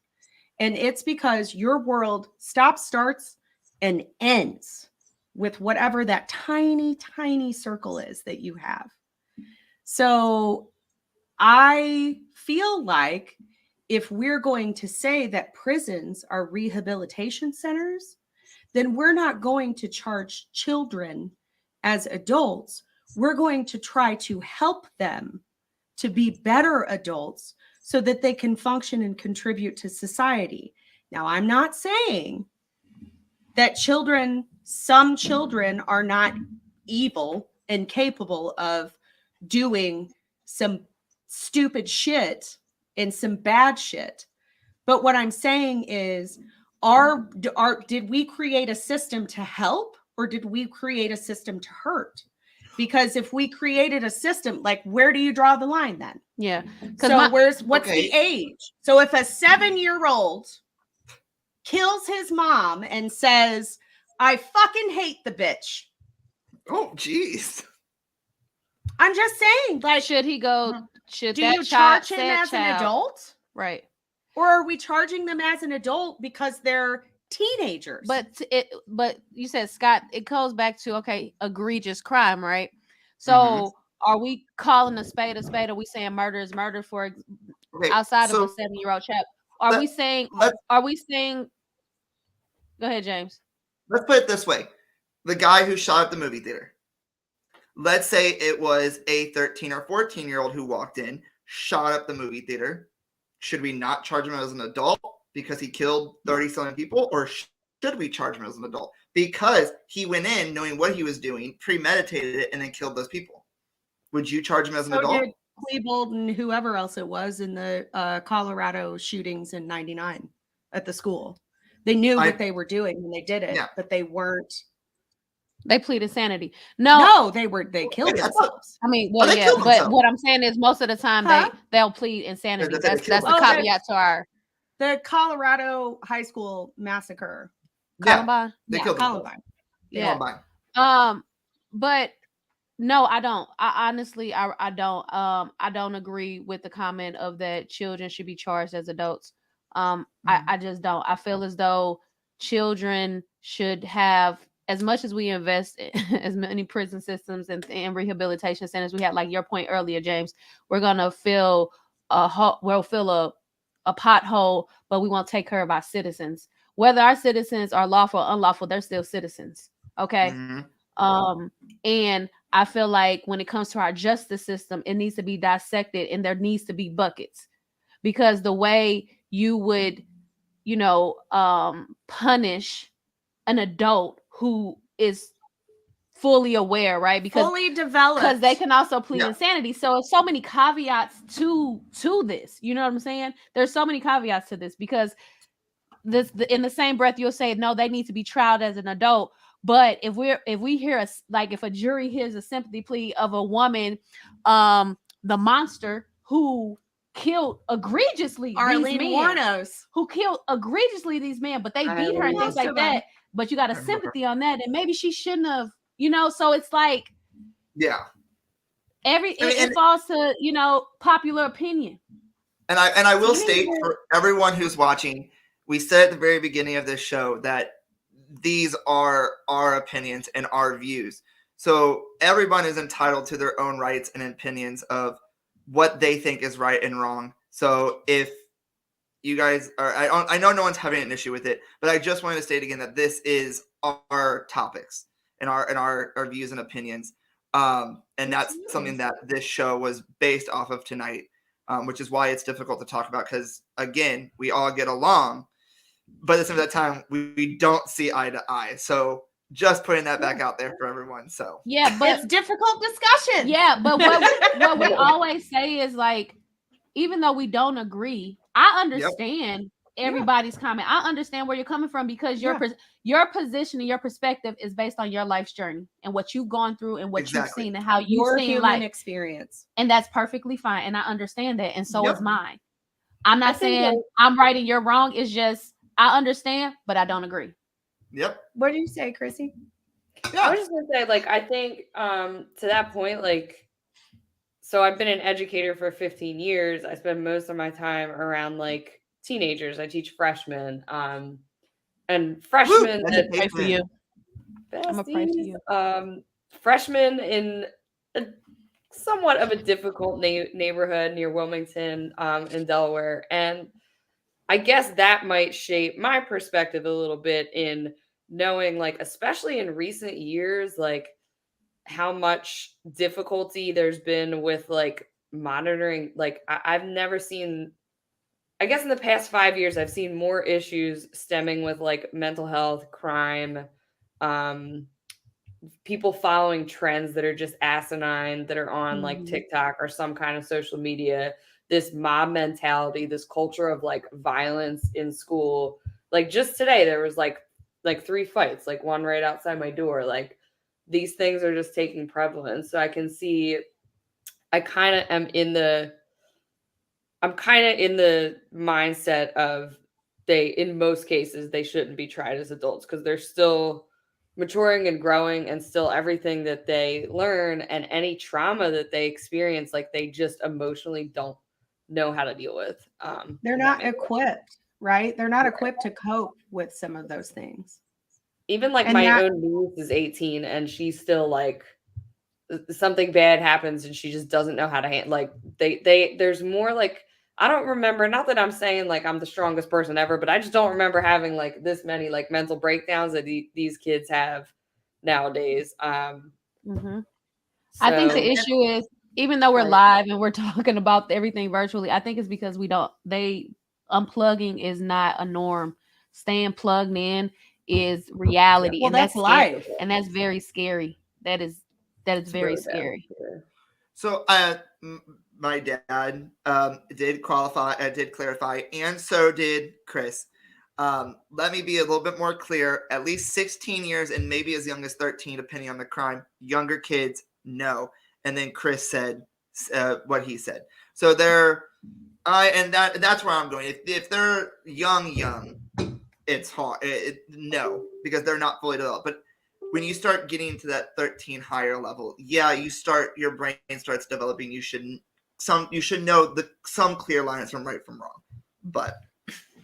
And it's because your world starts, and ends with whatever that tiny, tiny circle is that you have. So I feel like if we're going to say that prisons are rehabilitation centers, then we're not going to charge children as adults. We're going to try to help them to be better adults so that they can function and contribute to society. Now, I'm not saying that some children are not evil and capable of doing some stupid shit and some bad shit. But what I'm saying is, did we create a system to help, or did we create a system to hurt? Because if we created a system, like, where do you draw the line then? Yeah. So what's the age? So if a 7-year-old kills his mom and says, I fucking hate the bitch. Oh, jeez. I'm just saying, like, should he go? Should do that you child, charge him as an adult? Right. Or are we charging them as an adult because they're teenagers? But you said, Scott, it goes back to, egregious crime, right? So are we calling a spade? Are we saying murder is murder for outside of a 7-year-old child? Are we saying? Go ahead, James. Let's put it this way: the guy who shot up the movie theater. Let's say it was a 13 or 14-year-old who walked in, shot up the movie theater. Should we not charge him as an adult because he killed 30-something people? Or should we charge him as an adult because he went in knowing what he was doing, premeditated it, and then killed those people? Would you charge him as an adult? Did Klebold and whoever else it was in the Colorado shootings in '99 at the school. They knew what they were doing when they did it, but they weren't. They plead insanity. No, they killed themselves. I mean, well, yeah, but what I'm saying is most of the time they'll plead insanity. That's the caveat to the Colorado high school massacre. Columbine. They killed Columbine. Yeah. But no, I don't. I honestly don't. I don't agree with the comment of that children should be charged as adults. I just don't. I feel as though children should have, as much as we invest in as many prison systems and rehabilitation centers, we had, like your point earlier, James, we're gonna fill a pothole, but we won't take care of our citizens. Whether our citizens are lawful or unlawful, they're still citizens. Okay. And I feel like when it comes to our justice system, it needs to be dissected and there needs to be buckets, because the way you would, punish an adult who is fully aware, right? Because fully developed, because they can also plead insanity. So it's so many caveats to this. You know what I'm saying? There's so many caveats to this, because in the same breath you'll say no, they need to be tried as an adult. But if we hear if a jury hears a sympathy plea of a woman, the monster who killed egregiously Arlene these men, Warnos, who killed egregiously these men, but they beat her and things like that. But you got a sympathy on that, and maybe she shouldn't have, So it's like, it falls to popular opinion. And I will state for everyone who's watching, we said at the very beginning of this show that these are our opinions and our views. So everyone is entitled to their own rights and opinions of what they think is right and wrong. So if you guys are, I know no one's having an issue with it, but I just wanted to state again that this is our topics and our views and opinions. And that's something that this show was based off of tonight, which is why it's difficult to talk about, because again, we all get along, but at the same time, we don't see eye to eye. So just putting that back out there for everyone. So yeah, but it's difficult discussion. Yeah, but what we always say is, like, even though we don't agree, I understand everybody's comment. I understand where you're coming from, because your position and your perspective is based on your life's journey and what you've gone through and what you've seen and how you've seen life experience. And that's perfectly fine. And I understand that. And so is mine. I'm not saying I'm right and you're wrong. It's just, I understand, but I don't agree. Yep. What do you say, Chrissy? I was just gonna say, like, I think to that point, like, so I've been an educator for 15 years. I spend most of my time around, like, teenagers. I teach freshmen. And freshmen that pray for you. I'm a pray for you. Freshmen in somewhat of a difficult neighborhood near Wilmington, in Delaware. And I guess that might shape my perspective a little bit in knowing, like, especially in recent years, like, how much difficulty there's been with, like, monitoring, like I've never seen, I guess in the past 5 years, I've seen more issues stemming with like mental health, crime, people following trends that are just asinine, that are on like TikTok or some kind of social media, this mob mentality, this culture of like violence in school. Like just today, there was like 3 fights, like one right outside my door. Like these things are just taking prevalence. So I can see, I'm kind of in the mindset of in most cases, they shouldn't be tried as adults because they're still maturing and growing, and still everything that they learn and any trauma that they experience, like they just emotionally don't know how to deal with. They're not equipped, right? They're not equipped to cope with some of those things. Even like my own niece is 18 and she's still like, something bad happens and she just doesn't know how to handle, like there's more like, I don't remember, not that I'm saying like I'm the strongest person ever, but I just don't remember having like this many like mental breakdowns that these kids have nowadays. I think the issue is, even though we're live and we're talking about everything virtually, I think it's because unplugging is not a norm. Staying plugged in is reality. Well, and that's life. And that's very scary. That is very scary. So my dad did clarify, and so did Chris. Let me be a little bit more clear. At least 16 years and maybe as young as 13, depending on the crime. Younger kids, no. And then Chris said what he said. So that's where I'm going. If they're young, it's hard. No, because they're not fully developed. But when you start getting to that 13 higher level, your brain starts developing. You should know some clear lines from right from wrong. But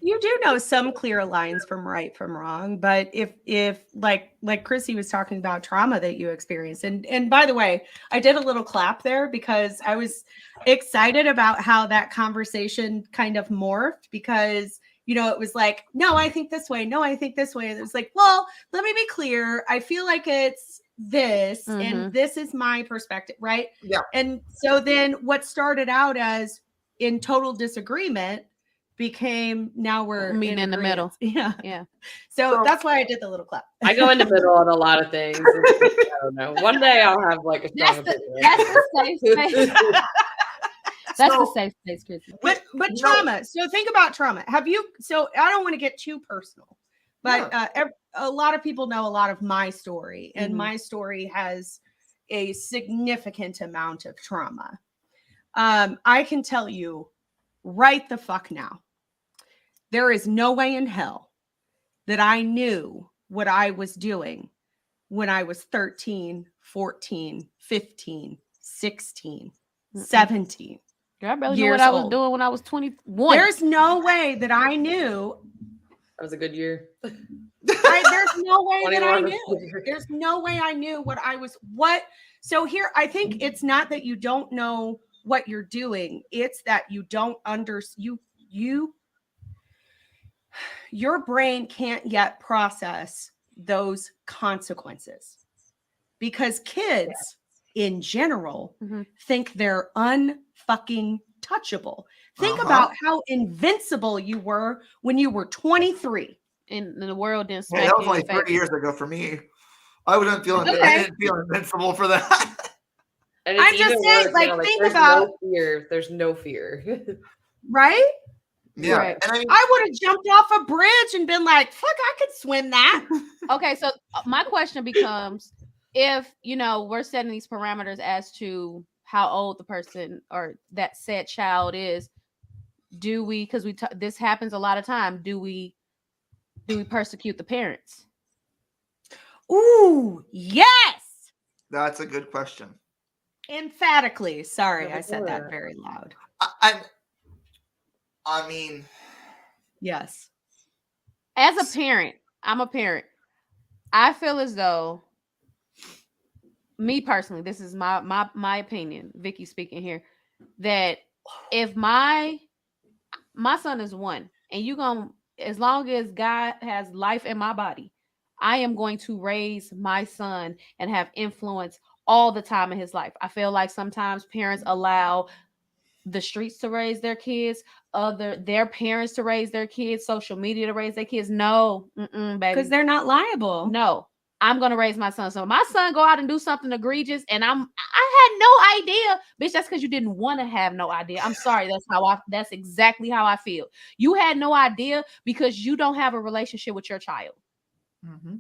you do know some clear lines from right from wrong. But if like Chrissy was talking about trauma that you experienced, and by the way, I did a little clap there because I was excited about how that conversation kind of morphed, because it was like, no, I think this way. No, I think this way. And it was like, well, let me be clear. I feel like it's this, and this is my perspective, right? Yeah. And so then what started out as in total disagreement became, now we're meeting in the middle. Yeah. So that's why I did the little clap. I go in the middle on a lot of things. I don't know. One day I'll have like a strong opinion. That's the safe space. That's the safe space, Chrissy. But trauma. So think about trauma. So I don't want to get too personal, but a lot of people know a lot of my story, and my story has a significant amount of trauma. I can tell you right the fuck now, there is no way in hell that I knew what I was doing when I was 13, 14, 15, 16, 17. I barely knew what I was doing when I was 21. There's no way that I knew. That was a good year. There's no way that I knew. There's no way I knew what. So here, I think it's not that you don't know what you're doing. It's that you don't your brain can't yet process those consequences, because kids in general think they're unfucking touchable. Think about how invincible you were when you were 23. And the world didn't that was only 30 years ago for me. I didn't feel invincible for that. And I'm just saying, think about there's no fear. Right? Yeah. Right. And I would have jumped off a bridge and been like, fuck, I could swim that. Okay, so my question becomes, if we're setting these parameters as to how old the person or that said child is, do we, because this happens a lot of time, do we persecute the parents? Ooh, yes. That's a good question. Emphatically. Sorry, I said that very loud. I mean, yes. As a parent, I'm a parent. I feel as though, me personally, this is my opinion, Vicky speaking here, that if my son is 1, and as long as God has life in my body, I am going to raise my son and have influence all the time in his life. I feel like sometimes parents allow the streets to raise their kids, their parents to raise their kids, social media to raise their kids. No, baby, because they're not liable. No, I'm gonna raise my son. So my son go out and do something egregious, and I had no idea, bitch. That's because you didn't want to have no idea. I'm sorry. That's exactly how I feel. You had no idea because you don't have a relationship with your child. Mm-hmm.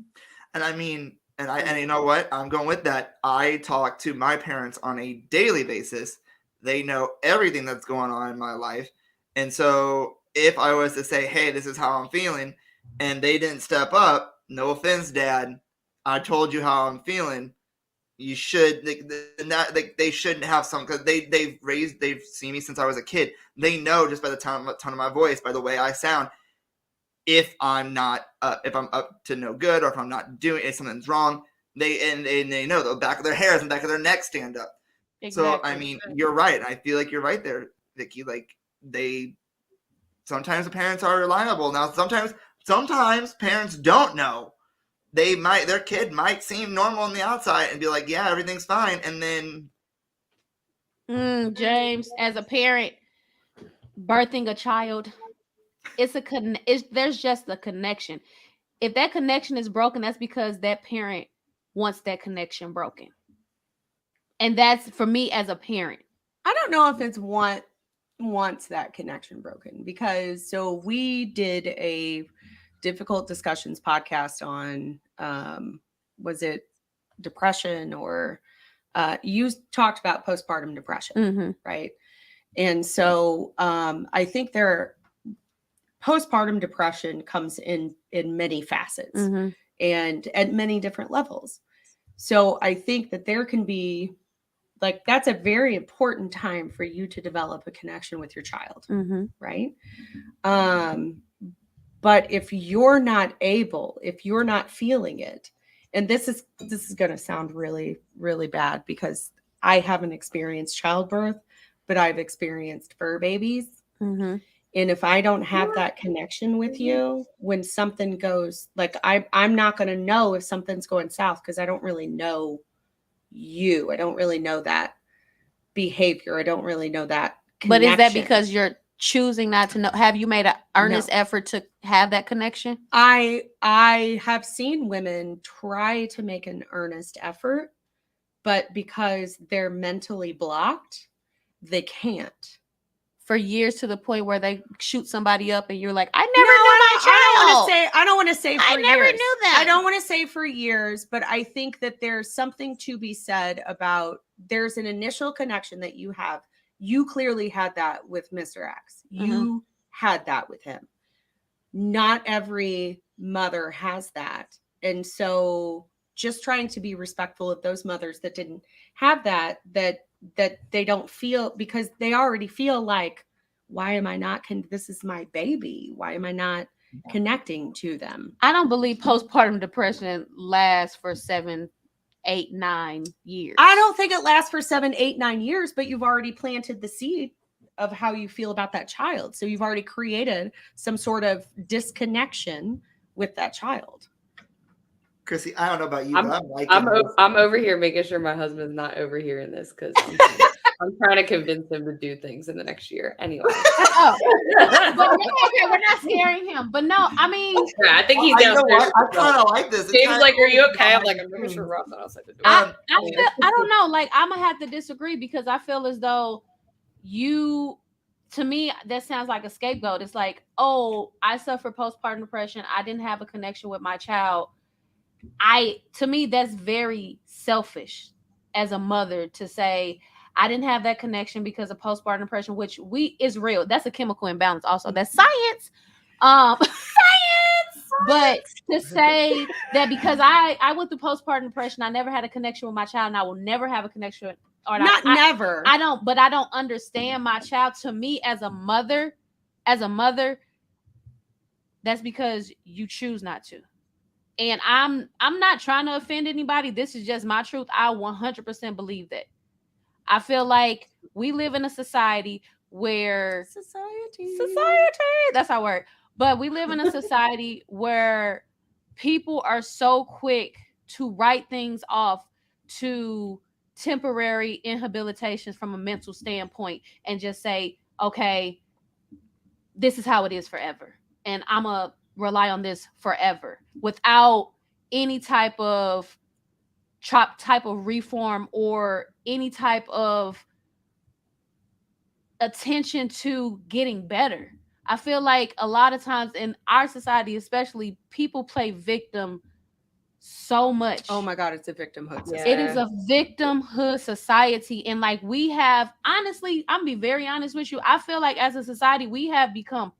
And I mean, and you know what? I'm going with that. I talk to my parents on a daily basis. They know everything that's going on in my life. And so if I was to say, hey, this is how I'm feeling, and they didn't step up, no offense, Dad, I told you how I'm feeling. You should, they shouldn't have some, because they've seen me since I was a kid. They know just by the tone of my voice, by the way I sound, if I'm up to no good, or if I'm not doing, if something's wrong. They know the back of their hairs and back of their neck stand up. Exactly. So I mean, you're right. I feel like you're right there, Vicky. Like sometimes the parents are reliable. Now sometimes parents don't know. Their kid might seem normal on the outside and be like, yeah, everything's fine, and then James, as a parent birthing a child, there's just a connection. If that connection is broken, that's because that parent wants that connection broken. And that's for me as a parent. I don't know if it's wants that connection broken, because so we did a difficult discussions podcast on was it depression, or you talked about postpartum depression, right? And so I think postpartum depression comes in many facets and at many different levels. So I think that there can be, like, that's a very important time for you to develop a connection with your child, right? But if you're not feeling it, and this is going to sound really, really bad, because I haven't experienced childbirth, but I've experienced fur babies. And if I don't have that connection with you, when something goes, like, I'm not going to know if something's going south, because I don't really know you. I don't really know that behavior. I don't really know that connection. But is that because you're choosing not to know? Have you made an earnest effort to have that connection? I have seen women try to make an earnest effort, but because they're mentally blocked, they can't. For years, to the point where they shoot somebody up and you're like, I never knew my child. I don't want to say for years. I never knew that. I don't want to say for years, but I think that there's something to be said about, there's an initial connection that you have. You clearly had that with Mr. X. You had that with him. Not every mother has that. And so just trying to be respectful of those mothers that didn't have that they don't feel, because they already feel like, why am I not, this is my baby. Why am I not connecting to them? I don't believe postpartum depression lasts for 7, 8, 9 years. I don't think it lasts for 7, 8, 9 years, but you've already planted the seed of how you feel about that child. So you've already created some sort of disconnection with that child. Chrissy, I don't know about you, but I'm over here making sure my husband's not overhearing this, because I'm trying to convince him to do things in the next year. Anyway. But we're not scaring him. But no, I mean, I think he's downstairs. I kind of like this. David's like, "Are you okay?" I'm like, "I'm making sure Rob's not outside the door." I don't know. Like, I'm gonna have to disagree, because I feel as though to me, that sounds like a scapegoat. It's like, oh, I suffer postpartum depression. I didn't have a connection with my child. To me, that's very selfish as a mother to say, I didn't have that connection because of postpartum depression, which is real. That's a chemical imbalance also. That's science. But to say that because I went through postpartum depression, I never had a connection with my child, and I will never have a connection with, or never. I don't understand my child. To me, as a mother, that's because you choose not to. And I'm not trying to offend anybody. This is just my truth. I 100% believe that. I feel like we live in a society where society, that's our word. But we live in a society where people are so quick to write things off, to temporary inhabilitations from a mental standpoint and just say, okay, this is how it is forever. And I'm going to rely on this forever without any type of reform or any type of attention to getting better. I feel like a lot of times in our society, especially, people play victim so much. Oh my God, it's a victimhood Yeah. society. It is a victimhood society. And like we have, honestly, I'm gonna be very honest with you. I feel like as a society, we have become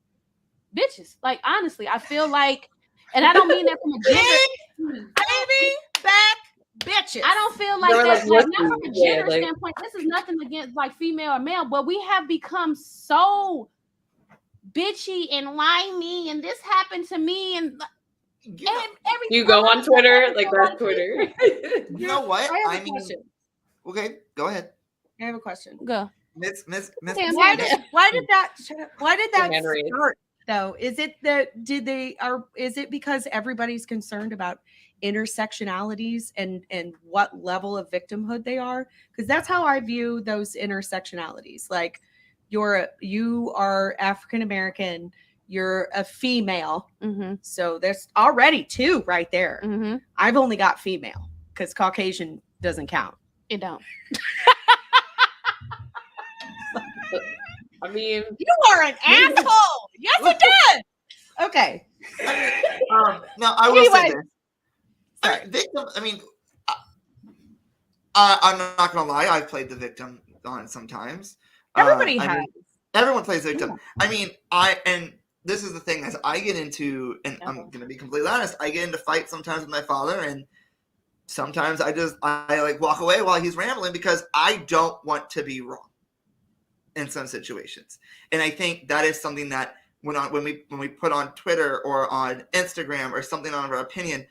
bitches. Like, honestly, I feel like, and I don't mean that from a gender. Baby back bitches. I don't feel like They're that's like, like, not from a yeah, gender like- standpoint. This is nothing against like female or male, but we have become so bitchy and whiny, and this happened to me, and every You go on Twitter, like that's on Twitter. You know what? I have I a mean, question. okay, go ahead. I have a question. Go. Miss. Damn, Why yeah. did that hand raised. start though? Is it is it because everybody's concerned about intersectionalities and what level of victimhood they are? Because that's how I view those intersectionalities. Like you are African American, you're a female, Mm-hmm. so there's already two right there. Mm-hmm. I've only got female because Caucasian doesn't count. It don't. I mean, You are an asshole. Yes, it does. Okay. Now I will say Anyway. this. Sorry. Victim. I mean, I'm not gonna lie. I've played the victim on sometimes. Everybody I has. mean, everyone plays victim. I mean, and this is the thing as I get into, and I'm gonna be completely honest. I get into fights sometimes with my father, and sometimes I like walk away while he's rambling because I don't want to be wrong in some situations. And I think that is something that when we put on Twitter or on Instagram or something on our opinion,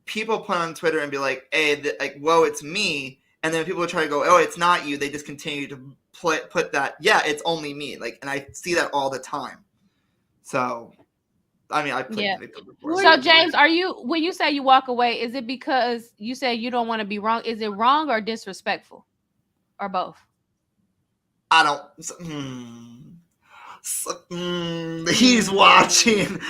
people put on Twitter and be like, hey, like, whoa, it's me. And then people try to go, oh, it's not you. They just continue to put that, yeah, it's only me. Like, and I see that all the time. So, I mean, I played the victim before. So James, when you say you walk away, is it because you say you don't want to be wrong? Is it wrong or disrespectful? Or both? I don't. He's watching.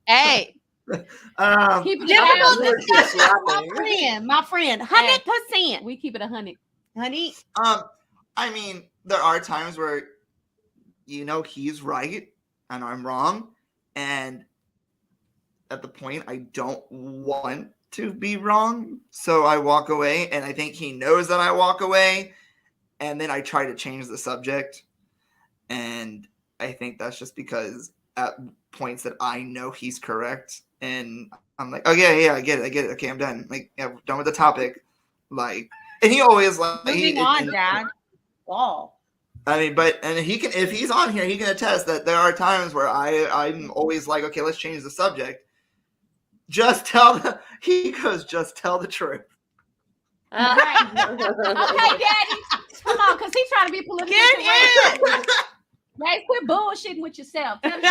Hey, keep it Difficult my friend, 100%. We keep it 100, honey. I mean, there are times where, he's right and I'm wrong, and at the point I don't want to be wrong, so I walk away, and I think he knows that I walk away, and then I try to change the subject, and I think that's just because at points that I know he's correct, and I'm like, oh yeah, I get it, okay, I'm done, like, yeah, done with the topic, like, and he always like Moving on, Dad. Ball. I mean, and he can, if he's on here, he can attest that there are times where I'm always like, okay, let's change the subject. Just tell the truth. Right. Okay, Daddy, come on, because he's trying to be politically correct. Right, quit bullshitting with yourself. Tell the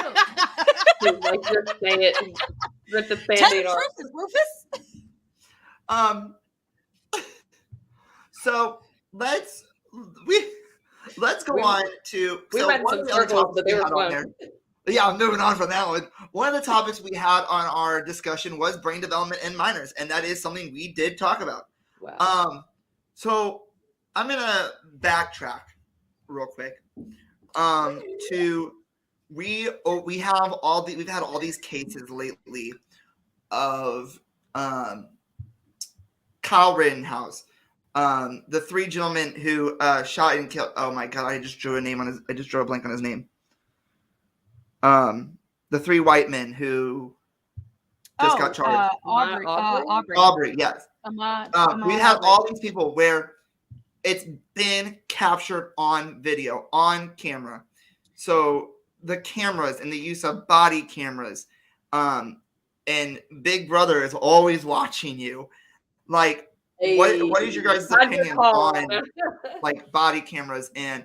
truth. like just say it, rip the Tell the Band-Aid off. truth, Rufus. So let's go on to. We so went one some of the other circles, topics but they we were had on fun. there. Yeah, I'm moving on from that one. One of the topics we had on our discussion was brain development in minors, and that is something we did talk about. Wow. So I'm gonna backtrack real quick. We've had all these cases lately of Kyle Rittenhouse, the three gentlemen who shot and killed. Oh my God, I just drew a blank on his name. The three white men who just got charged. Aubrey, yes. We have all these people where it's been captured on video, on camera. So the cameras and the use of body cameras, and Big Brother is always watching you. Like, what is your guys' opinion on like body cameras and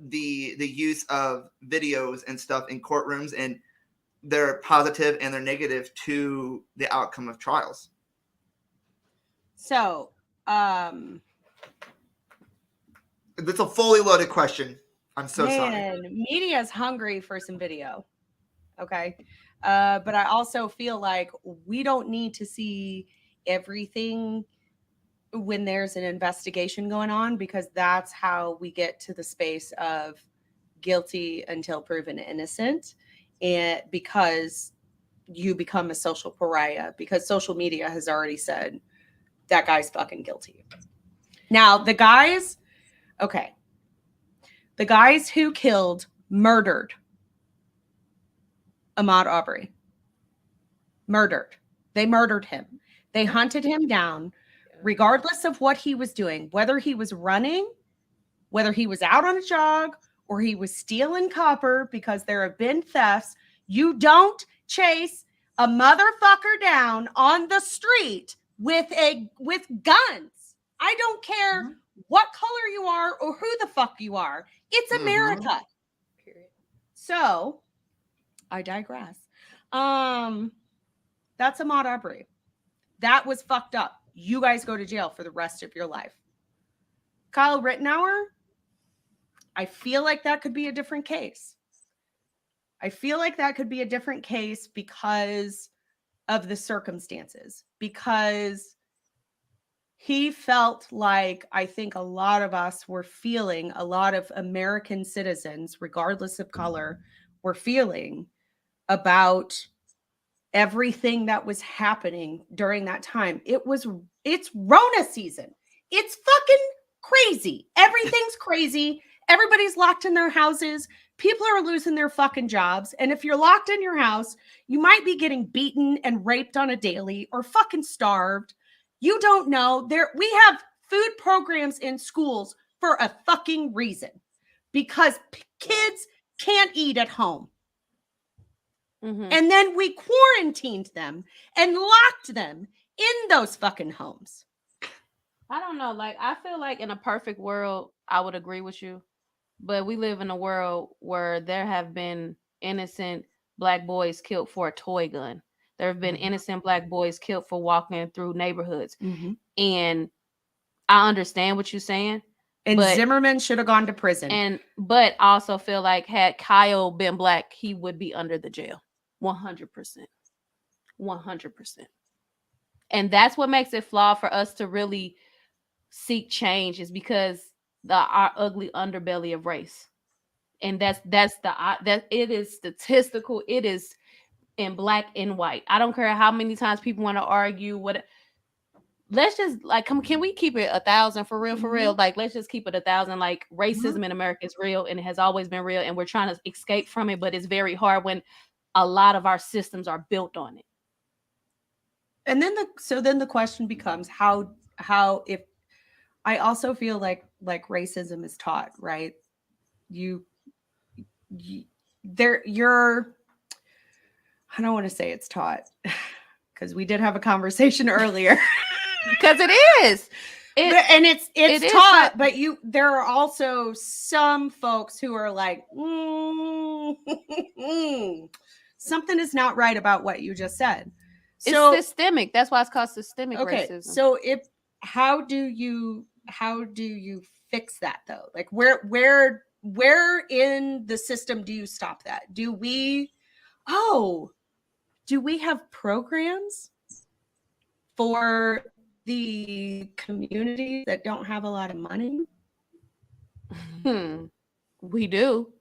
the use of videos and stuff in courtrooms, and their positive and their negative to the outcome of trials? So, That's a fully loaded question. I'm so sorry. man, media is hungry for some video. Okay. But I also feel like we don't need to see everything when there's an investigation going on, because that's how we get to the space of guilty until proven innocent. And because you become a social pariah, because social media has already said that guy's fucking guilty. Now, the guys who murdered Ahmaud Arbery. They murdered him. They hunted him down, regardless of what he was doing, whether he was running, whether he was out on a jog, or he was stealing copper, because there have been thefts. You don't chase a motherfucker down on the street with guns. I don't care what color you are or who the fuck you are. It's America. Period. So, I digress. That's Ahmaud Arbery. That was fucked up. You guys go to jail for the rest of your life. Kyle Rittenhour, I feel like that could be a different case. Because of the circumstances. Because he felt like, I think a lot of us were feeling, a lot of American citizens, regardless of color, were feeling about everything that was happening during that time. It's Rona season. It's fucking crazy. Everything's crazy. Everybody's locked in their houses. People are losing their fucking jobs. And if you're locked in your house, you might be getting beaten and raped on a daily, or fucking starved. You don't know. We have food programs in schools for a fucking reason, because kids can't eat at home. Mm-hmm. And then we quarantined them and locked them in those fucking homes. I don't know. Like, I feel like in a perfect world, I would agree with you. But we live in a world where there have been innocent Black boys killed for a toy gun. There have been innocent Black boys killed for walking through neighborhoods. Mm-hmm. And I understand what you're saying. And Zimmerman should have gone to prison. But I also feel like had Kyle been Black, he would be under the jail. 100%. 100%. And that's what makes it flawed for us to really seek change, is because our ugly underbelly of race. And that it is statistical. It is in black and white. I don't care how many times people want to argue what. Let's just can we keep it 1,000 for real? For real, like let's just keep it 1,000. Like racism in America is real, and it has always been real, and we're trying to escape from it, but it's very hard when a lot of our systems are built on it. And then the question becomes how if I also feel like racism is taught, right? You're I don't want to say it's taught, because we did have a conversation earlier. Because it is. It's taught, but there are also some folks who are like, something is not right about what you just said. So, it's systemic. That's why it's called systemic racism. So how do you fix that though? Like where in the system do you stop that? Do we have programs for the communities that don't have a lot of money? We do.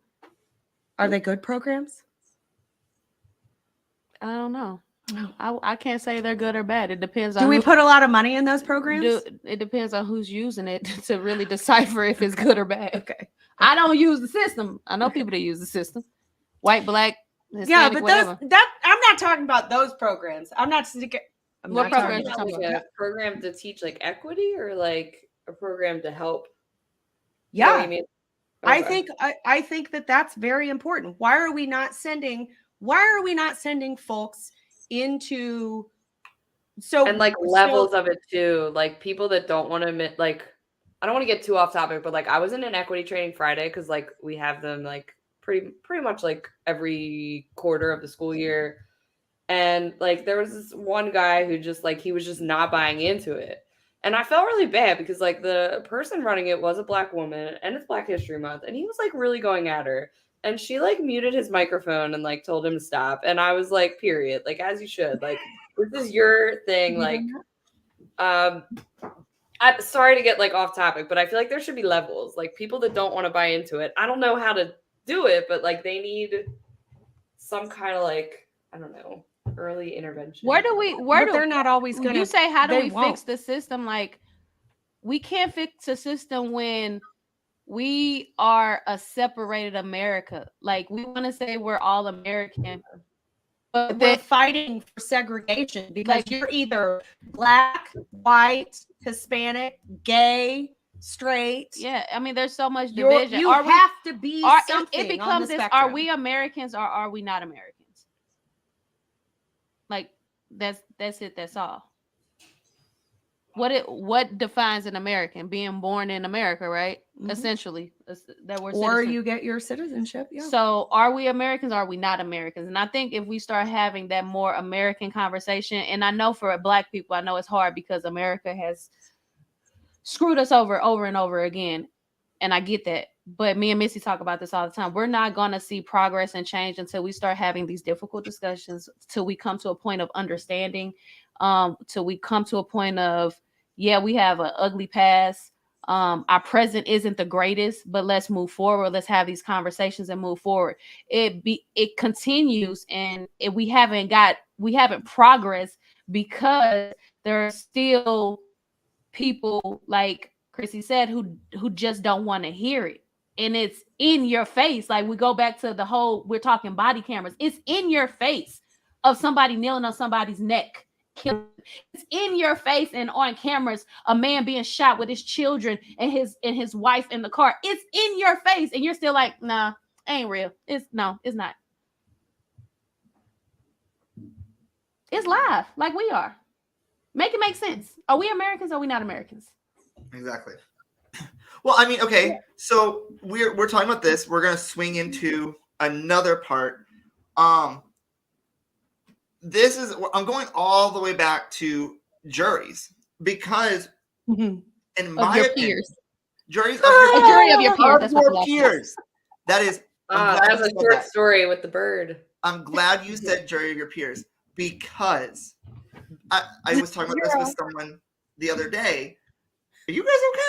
Are they good programs? I don't know. I can't say they're good or bad. It depends on. Do we put a lot of money in those programs? It depends on who's using it to really decipher if it's good or bad. Okay. I don't use the system. I know people that use the system. White, Black, Hispanic, yeah, but whatever. I'm not talking about those programs. I'm not What programs are you talking about? A program to teach like equity, or like a program to help? Yeah. You know what I mean? Okay. I think that's very important. Why are we not sending folks into levels of it too, like people that don't want to admit, like I don't want to get too off topic, but like I was in an equity training Friday, because like we have them like pretty much like every quarter of the school year, and like there was this one guy who just like he was just not buying into it. And I felt really bad because like the person running it was a Black woman and it's Black History Month, and he was like really going at her. And she like muted his microphone and like told him to stop. And I was like, period, like as you should. Like this is your thing. Like I'm sorry to get like off topic, but I feel like there should be levels. Like people that don't want to buy into it. I don't know how to do it, but like they need some kind of like, I don't know, early intervention. They're not always gonna. You say, how do they we won't. fix the system? Like, we can't fix a system when we are a separated America. Like, we want to say we're all American, but We're fighting for segregation because you're either Black, white, Hispanic, gay, straight. yeah, I mean, there's so much division. You have to be something. It becomes on the this: spectrum. are we Americans or are we not Americans? Like, that's it. That's all. What defines an American? Being born in America, right? Mhm. Essentially, that we're Or citizens. you get your citizenship. Yeah. So are we Americans or are we not Americans? And I think if we start having that more American conversation, and I know for Black people, I know it's hard because America has screwed us over and over again. And I get that. But me and Missy talk about this all the time. We're not going to see progress and change until we start having these difficult discussions, till we come to a point of understanding, till we come to a point of, yeah, we have an ugly past. Our present isn't the greatest, but let's move forward. Let's have these conversations and move forward. It continues, and we haven't progressed because there are still people, like Chrissy said, who just don't want to hear it. And it's in your face. Like, we go back to the whole, we're talking body cameras. It's in your face of somebody kneeling on somebody's neck. It's in your face and on cameras, a man being shot with his children and his wife in the car. It's in your face, and you're still like, nah, ain't real. It's not. It's live, like we are. Make it make sense. Are we Americans or are we not Americans? Exactly. Well, I mean, okay, so we're talking about this. We're gonna swing into another part. I'm going all the way back to juries because, in my opinion, juries of your, jury of your peers. That's what your we peers. That is. That's a short story with the bird. I'm glad you said jury of your peers because I was talking about this with someone the other day. Are you guys okay?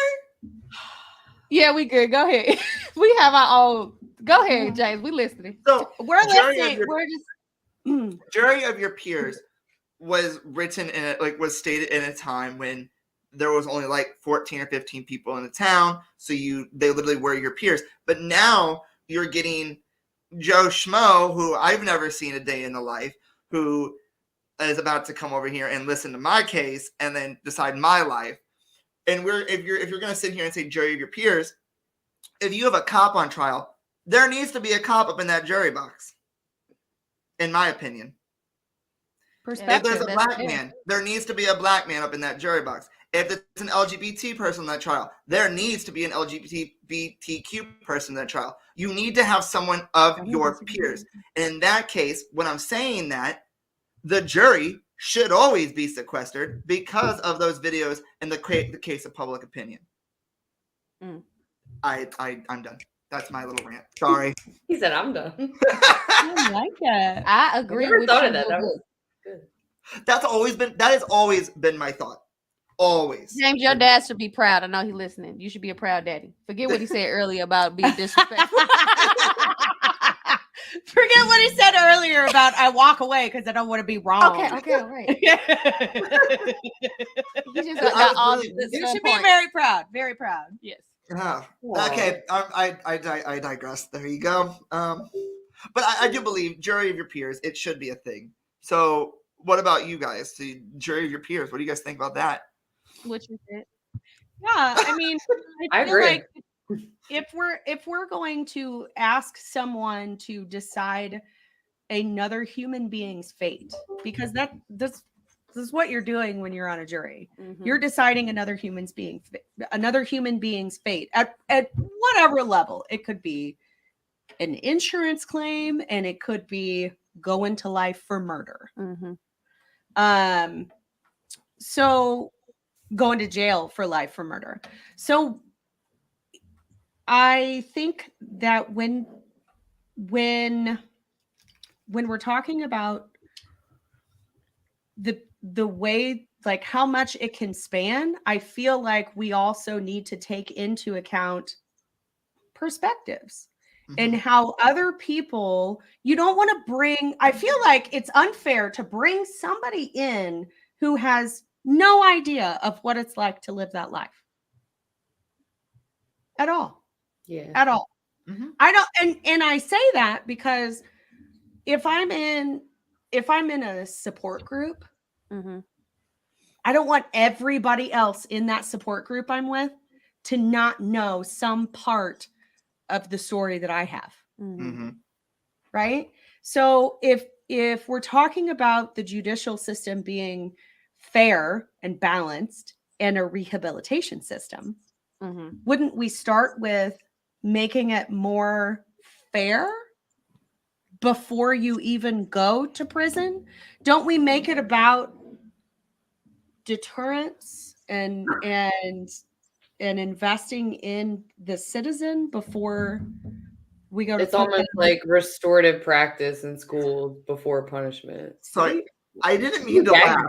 Yeah, we good. Go ahead. We have our own. Go ahead, James. We listening. So We're listening. We're just. Jury of your peers was written in it, like was stated in a time when there was only like 14 or 15 people in the town, so they literally were your peers. But now you're getting Joe Schmo, who I've never seen a day in the life, who is about to come over here and listen to my case and then decide my life. And if you're gonna sit here and say jury of your peers, if you have a cop on trial, there needs to be a cop up in that jury box. In my opinion. If there's a Black man, there needs to be a Black man up in that jury box. If there's an LGBT person in that trial, there needs to be an LGBTQ person in that trial. You need to have someone of your peers. And in that case, when I'm saying that, the jury should always be sequestered because of those videos and the case of public opinion. I'm done. That's my little rant. Sorry. He said, I'm done. I like that. I agree with you. That was good. That has always been my thought. Always. James, your dad should be proud. I know he's listening. You should be a proud daddy. Forget what he said earlier about being disrespectful. Forget what he said earlier about I walk away because I don't want to be wrong. Okay, all right. You should be very proud. Very proud. Yes. Oh, okay, I digress. There you go. But I do believe jury of your peers, it should be a thing. So what about you guys? The jury of your peers, what do you guys think about that? What you said? Yeah, I mean, I feel agree. like if we're going to ask someone to decide another human being's fate, because this is what you're doing when you're on a jury. Mm-hmm. You're deciding another human being's fate at whatever level. It could be an insurance claim, and it could be going to life for murder. Mm-hmm. So going to jail for life for murder. So I think that when we're talking about the way, like how much it can span, I feel like we also need to take into account perspectives and how other people, you don't want to bring, I feel like it's unfair to bring somebody in who has no idea of what it's like to live that life at all. Yeah. At all. I don't, and I say that because if I'm in a support group, I don't want everybody else in that support group I'm with to not know some part of the story that I have. Right? So if we're talking about the judicial system being fair and balanced and a rehabilitation system, wouldn't we start with making it more fair before you even go to prison? Don't we make it about deterrence and investing in the citizen before we go to It's almost like restorative practice in schools before punishment. Sorry, I didn't mean to laugh.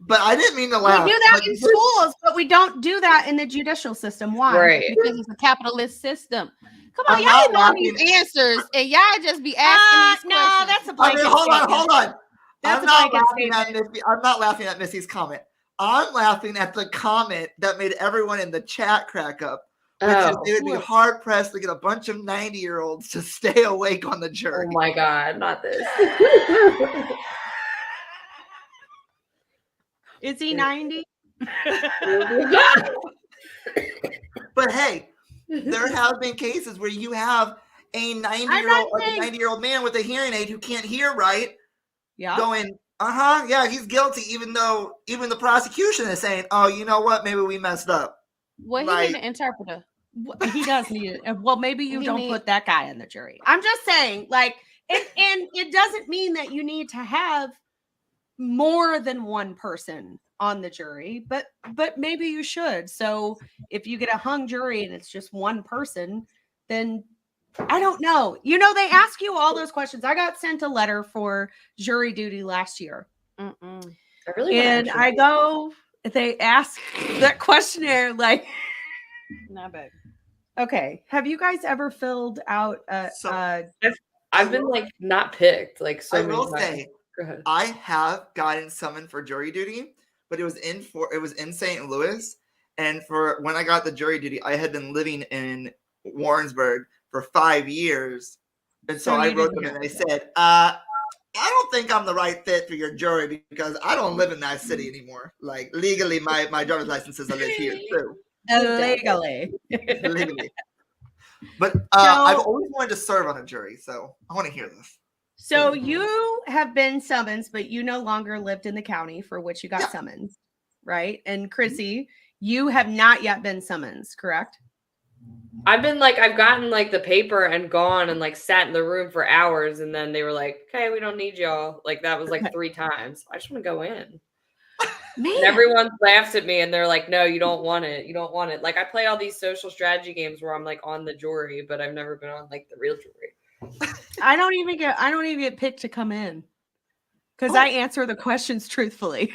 But I didn't mean to laugh. We do that in schools, but we don't do that in the judicial system. Why? Right. Because it's a capitalist system. Come on, I'm y'all not know laughing. these answers, and y'all just be asking these No, questions. that's a I blanket. mean, hold on. That's I'm not blanket laughing at Missy. I'm not laughing at Missy's comment. I'm laughing at the comment that made everyone in the chat crack up. Which is it would be hard pressed to get a bunch of 90-year-olds to stay awake on the jury. Oh my God, not this. Is he 90? But hey, there have been cases where you have a 90-year-old man with a hearing aid who can't hear right, going, yeah, he's guilty, even though even the prosecution is saying, oh, you know what, maybe we messed up. Well, he need an interpreter. He does need it. Well, maybe you don't put that guy in the jury. I'm just saying, like, and it doesn't mean that you need to have more than one person on the jury, but maybe you should. So if you get a hung jury and it's just one person, then I don't know. You know, they ask you all those questions. I got sent a letter for jury duty last year. They ask that questionnaire, like, not bad. Okay. Have you guys ever filled out I've been like not picked, like so I many will times. say, I have gotten summoned for jury duty, but it was in St. Louis, and for when I got the jury duty, I had been living in Warrensburg for 5 years, and so I wrote them and they said, I don't think I'm the right fit for your jury because I don't live in that city anymore. Like legally, my driver's license says I live here too. Legally. But I've always wanted to serve on a jury, so I want to hear this. So you have been summoned, but you no longer lived in the county for which you got summoned, right? And Chrissy, you have not yet been summoned, correct? I've gotten like the paper and gone and like sat in the room for hours, and then they were like, okay, we don't need y'all. Like that was like 3 times. I just want to go in. Man. And everyone laughs at me and they're like, no, you don't want it. You don't want it. Like I play all these social strategy games where I'm like on the jury, but I've never been on like the real jury. I don't even get picked to come in because I answer the questions truthfully.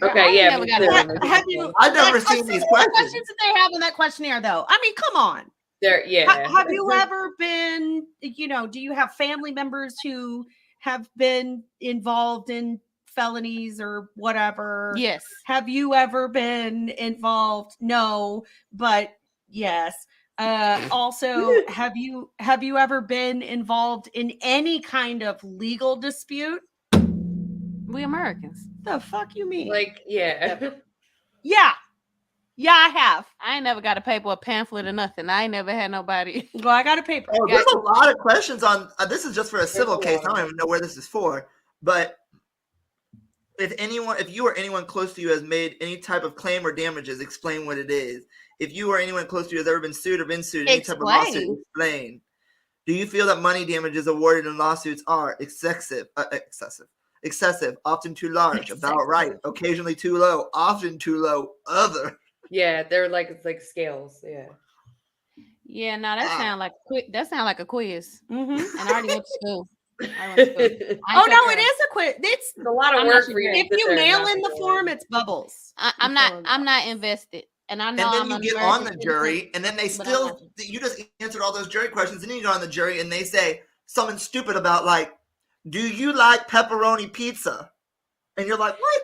Okay, yeah. I've never seen these questions that they have in that questionnaire, though. I mean, come on. Have you ever been? Do you have family members who have been involved in felonies or whatever? Yes. Have you ever been involved? No, but yes. Also, have you ever been involved in any kind of legal dispute? We Americans. The fuck you mean? Like, yeah. Yeah, I have. I ain't never got a paper or pamphlet or nothing. I ain't never had nobody. Well, I got a paper. Oh, there's a lot of questions on this is just for a civil case. I don't even know where this is for, but if you or anyone close to you has made any type of claim or damages, explain what it is. If you or anyone close to you has ever been sued or been sued, any type of lawsuit, explain. Do you feel that money damages awarded in lawsuits are excessive? excessive, often too large, about right, occasionally too low, often too low, other. Yeah, they're like it's like scales. Yeah. Yeah, no, that sound like a quiz. Mhm. And I already went to school. I went to school. It's I ain't Oh no, took it is a quiz. It's a lot of I'm work not for you. sure. to if sit you there and nail not in the be form, on. it's bubbles. I'm not invested. And I know And then I'm you an get American on the citizen, jury, and then they but I'm not. you just answered all those jury questions, and then you go on the jury, and they say something stupid about like, do you like pepperoni pizza? And you're like, what?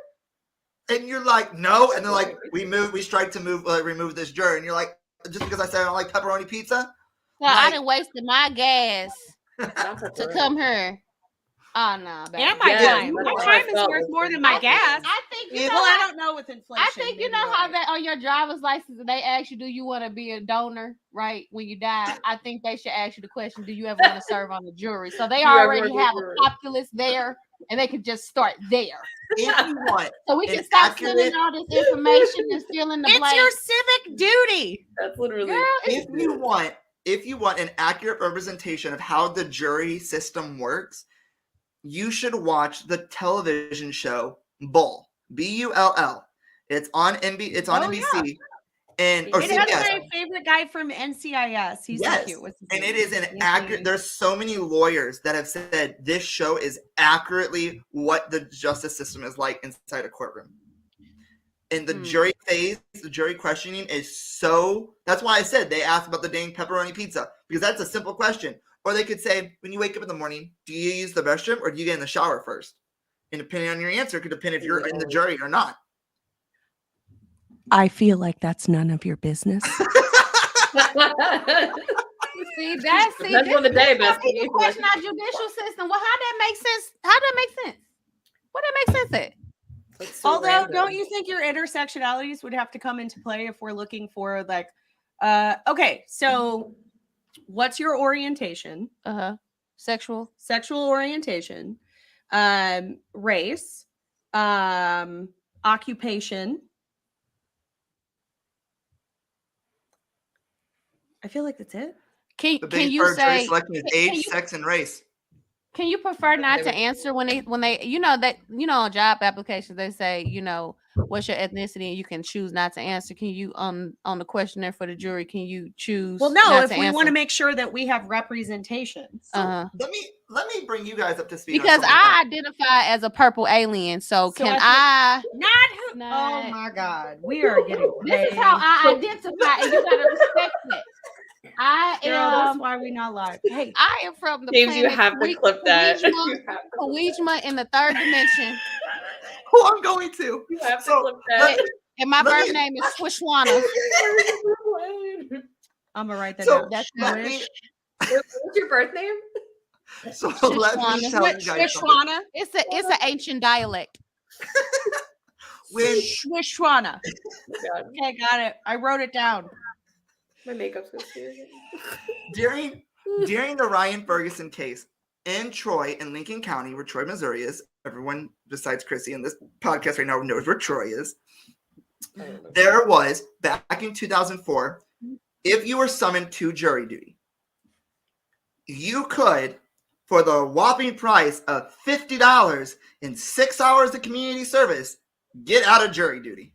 And you're like, no. And they're like, we strike to remove this jury. And you're like, just because I said I don't like pepperoni pizza? So I Like- done wasted my gas Not to pepperoni. come here. Oh no, baby. And my Yeah, time. that's My how I time is felt worth with more them. than my gas. I think you know Well, I how, don't know with inflation. I think you maybe know you're how right. that on your driver's license they ask you, do you want to be a donor, right? When you die, I think they should ask you the question, do you ever want to serve on the jury? So they You ever already wanna be a have a jury? populace there, and they could just start there. If you want So we an can stop accurate, sending all this information and filling the It's blanks. your civic duty. That's literally. Girl, it's if you want an accurate representation of how the jury system works, you should watch the television show Bull. Bull. It's on It's on Oh, NBC. And or It has CBS. my favorite guy from NCIS. He's so Yes. cute. What's his And name? it is an Anthony. accurate. There's so many lawyers that have said this show is accurately what the justice system is like inside a courtroom. And the jury phase, the jury questioning is so. That's why I said they asked about the dang pepperoni pizza, because that's a simple question. Or they could say, when you wake up in the morning, do you use the restroom or do you get in the shower first? And depending on your answer, it could depend if you're in the jury or not. I feel like that's none of your business. See, that's Depends on the day, that's Bestie. you question our judicial system. Well, how that make sense? How that make sense? What that make sense at? It's so Although, random. don't you think your intersectionalities would have to come into play if we're looking for like, okay, so what's your orientation? Sexual. Sexual orientation, race, occupation. I feel like that's it. The Can base you for jury say? selection is can age, you- sex, and race. Can you prefer not to answer when they on job applications they say what's your ethnicity and you can choose not to answer? Can you on the questionnaire for the jury can you choose? Well, no, not if to we want to answer? make sure that we have representation. So let me bring you guys up to speed. on Because something I identify as a purple alien, so So can I I? Not who? Not- Oh my God, we are getting. This is how I identify, and you gotta respect it. I That's am. why we not live. Hey, I am from the James, you planet have to clip that. Kawishma in the third dimension, who I'm going to. You have to So, clip that. and my Let birth me- name is Swishwana. I'm gonna write that So down. That's let not me. What's your birth name? So let me Shishwana. tell you guys something. Swishwana. It's an ancient dialect. When Swishwana. Oh my God, Okay, got it. I wrote it down. my makeup's gonna see during the Ryan Ferguson case in Troy in Lincoln County, where Troy, Missouri is, everyone besides Chrissy in this podcast right now knows where Troy is. There was, back in 2004, if you were summoned to jury duty, you could, for the whopping price of $50 in 6 hours of community service, get out of jury duty.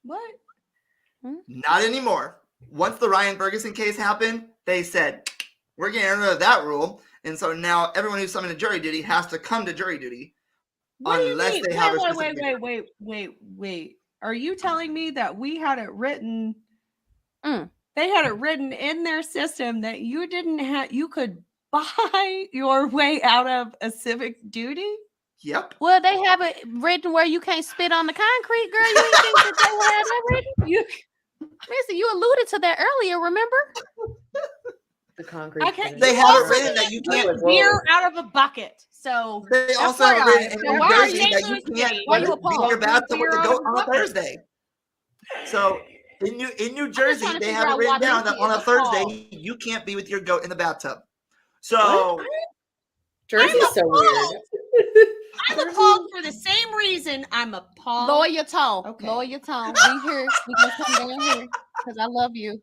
What? Not anymore. Once the Ryan Ferguson case happened, they said, we're getting rid of that rule. And so now everyone who's summoned to jury duty has to come to jury duty. What do you Unless mean? they have a Wait, specific- wait. Are you telling me that we had it written? Mm. They had it written in their system that you didn't have. You could buy your way out of a civic duty. Yep. Well, they have it written where you can't spit on the concrete, girl. You didn't think that they would have that written? Listen, you alluded to that earlier, remember? the concrete. I can't- They have it written that you Drink can't. Beer out of a bucket. So They also have it written in So New why are Jersey you that you St. can't Louis Why you beat appalled? your bathtub with the Beer goat out of on a a bucket. Thursday. So in New Jersey, trying to they figure have it out written why down that Lucy on is a Thursday appalled. you can't be with your goat in the bathtub. So Jersey's so weird. I'm appalled for the same reason I'm appalled. Lower your tone. Okay. Lower your tone. We here. We gonna come down here because I love you.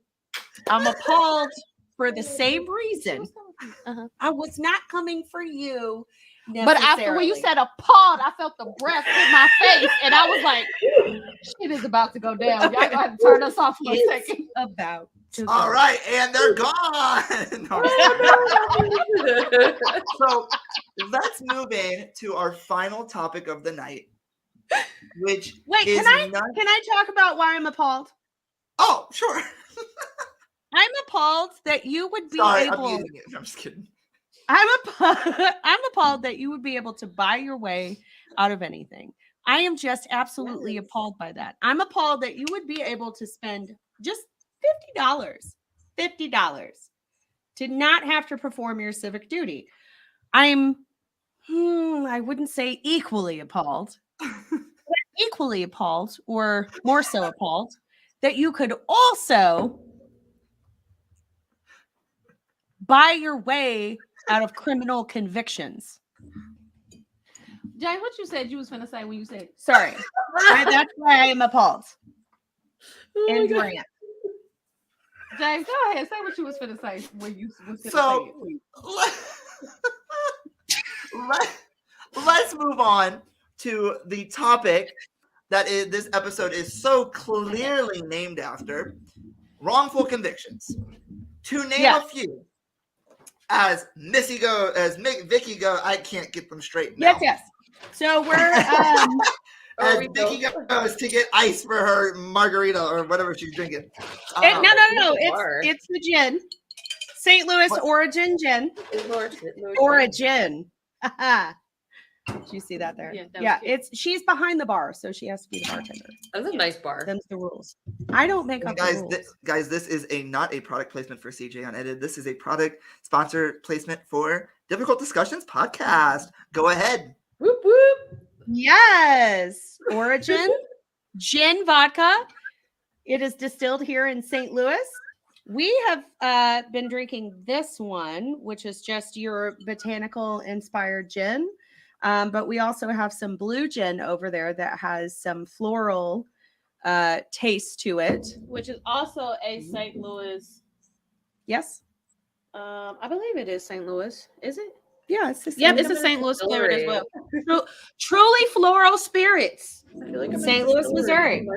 I'm appalled for the same reason. Uh-huh. I was not coming for you. But after when you said appalled, I felt the breath hit my face, and I was like, "Shit is about to go down." Y'all gonna have to turn us off for a second. About to All go. right, and they're gone. No, so let's move in to our final topic of the night, which Wait, is can I talk about why I'm appalled? Oh, sure. I'm appalled that you would be Sorry, I'm able. using it. I'm just kidding. I'm appalled that you would be able to buy your way out of anything. I am just absolutely appalled by that. I'm appalled that you would be able to spend just $50 to not have to perform your civic duty. I wouldn't say equally appalled, equally appalled, or more so appalled, that you could also buy your way out of criminal convictions. Jay, what you said you was finna say when you said Sorry. That's why I am appalled. And Grant. James, go ahead. Say what you was finna say when you was finna So let's move on to the topic that is this episode is so clearly named after: wrongful convictions. To name a few, as Vicky go, I can't get them straight now. Yes. So we're as Vicky goes to get ice for her margarita or whatever she's drinking. No. It's the gin. St. Louis Origin Gin. Origin. Did you see that there? Yeah, she's behind the bar, so she has to be the bartender. That's a nice bar. Them's the rules. I don't make up the rules. Guys, this is not a product placement for CJ Unedited. This is a product sponsor placement for Difficult Discussions podcast. Go ahead. Whoop whoop. Yes. Origin Gin Vodka. It is distilled here in St. Louis. We have been drinking this one, which is just your botanical inspired gin. But we also have some blue gin over there that has some floral taste to it. which is also a St. Louis. Yes. I believe it is St. Louis. Is it? Yeah, it's the same. Yep, it's a St. Louis spirit as well. Truly floral spirits. I feel like I'm St. Louis, Missouri.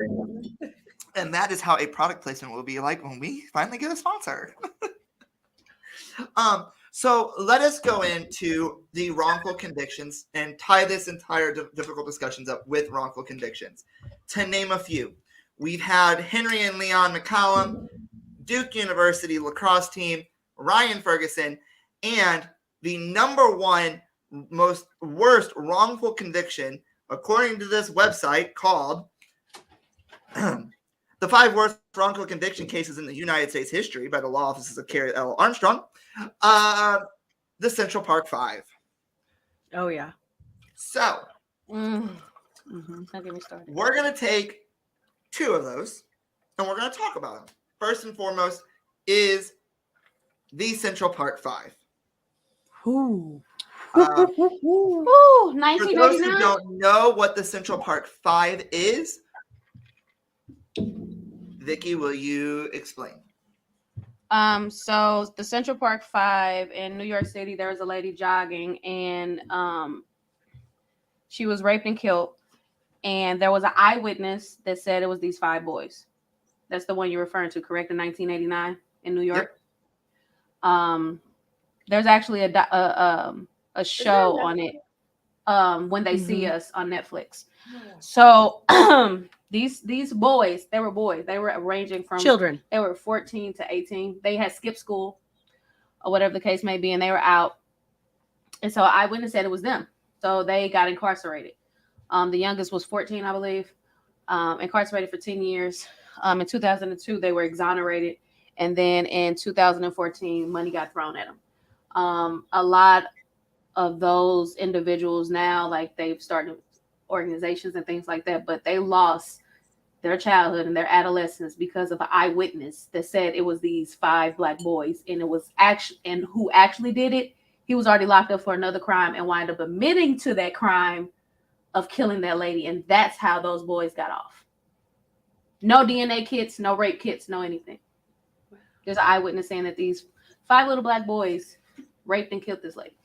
And that is how a product placement will be like when we finally get a sponsor. So let us go into the wrongful convictions and tie this entire difficult discussions up with wrongful convictions. To name a few, we've had Henry and Leon McCallum, Duke University lacrosse team, Ryan Ferguson, and the number one most worst wrongful conviction, according to this website called The 5 Worst Wrongful Conviction Cases in the United States History by the Law Offices of Carrie L. Armstrong, the Central Park 5. Oh, yeah. So, Don't get me started. we're going to take 2 of those, and we're going to talk about them. First and foremost is the Central Park 5. Ooh. Ooh, For those 1989. who don't know what the Central Park 5 is, Vicky, will you explain? So the Central Park 5 in New York City, there was a lady jogging and she was raped and killed. And there was an eyewitness that said it was these 5 boys. That's the one you're referring to, correct? In 1989 in New York. Yep. There's actually a show on it. When They See Us on Netflix. So these boys, they were boys. They were ranging from Children. They were 14 to 18. They had skipped school or whatever the case may be, and they were out. And so eyewitness said it was them. So they got incarcerated. The youngest was 14, I believe, incarcerated for 10 years. In 2002, they were exonerated. And then in 2014, money got thrown at them. A lot of those individuals now, like they've started organizations and things like that, but they lost their childhood and their adolescence because of an eyewitness that said it was these 5 black boys, and it was actually, and who actually did it, he was already locked up for another crime and wind up admitting to that crime of killing that lady, and that's how those boys got off. No DNA kits, no rape kits, no anything. There's an eyewitness saying that these 5 little black boys raped and killed this lady.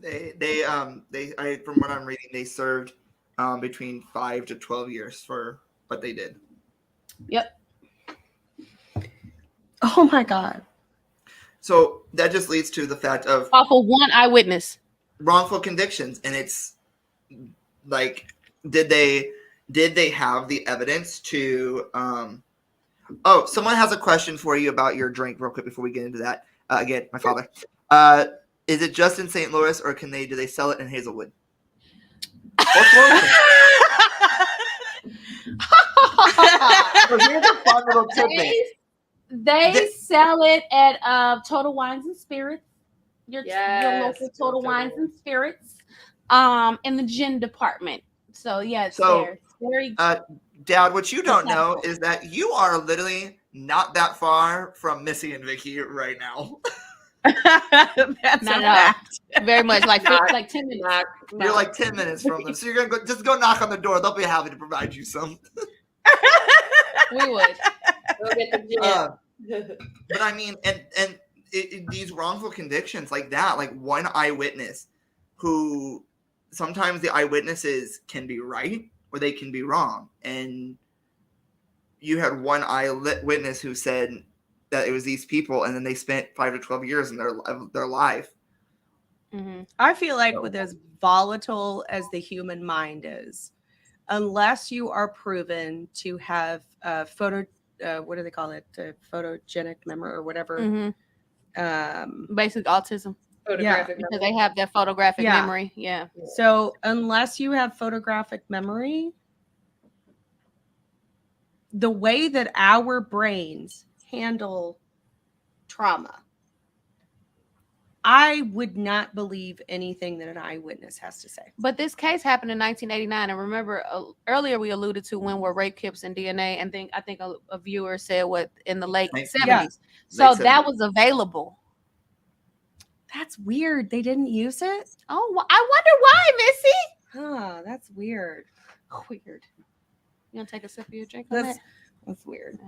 From what I'm reading, they served between 5 to 12 years for what they did. Yep. Oh my God. So that just leads to the fact of Awful one eyewitness. wrongful convictions, and it's like, did they have the evidence to? Oh, someone has a question for you about your drink, real quick, before we get into that. Again, my father. Is it just in St. Louis, or do they sell it in Hazelwood? So here's a fun little tidbit. They sell it at Total Wines and Spirits. Your Yes, local Total Wines and Spirits. In the gin department. So yeah, it's there. It's very Dad, what you don't know is that you are literally not that far from Missy and Vicky right now. That's not a at fact. all. Very much like Not- 10 minutes. You're like 10 minutes from them. So you're going to go knock on the door. They'll be happy to provide you some. We would. We'll get the gin. But I mean, and these wrongful convictions like that, like one eyewitness who sometimes the eyewitnesses can be right or they can be wrong. And you had one eyewitness who said that it was these people, and then they spent 5 to 12 years in their life. Mm-hmm. I feel like with as volatile as the human mind is, unless you are proven to have what do they call it? Photogenic memory or whatever. Mm-hmm. Basic autism. Photographic Because memory. they have that photographic Yeah. memory. Yeah. So unless you have photographic memory, the way that our brains handle trauma, I would not believe anything that an eyewitness has to say. But this case happened in 1989, and remember earlier we alluded to when were rape kits and DNA, and I think a viewer said what in the late 70s. Yeah. So Late that 70s. was available. That's weird. They didn't use it? Oh, I wonder why, Missy. Huh, that's weird. Weird. You gonna take a sip of your drink? That's weird.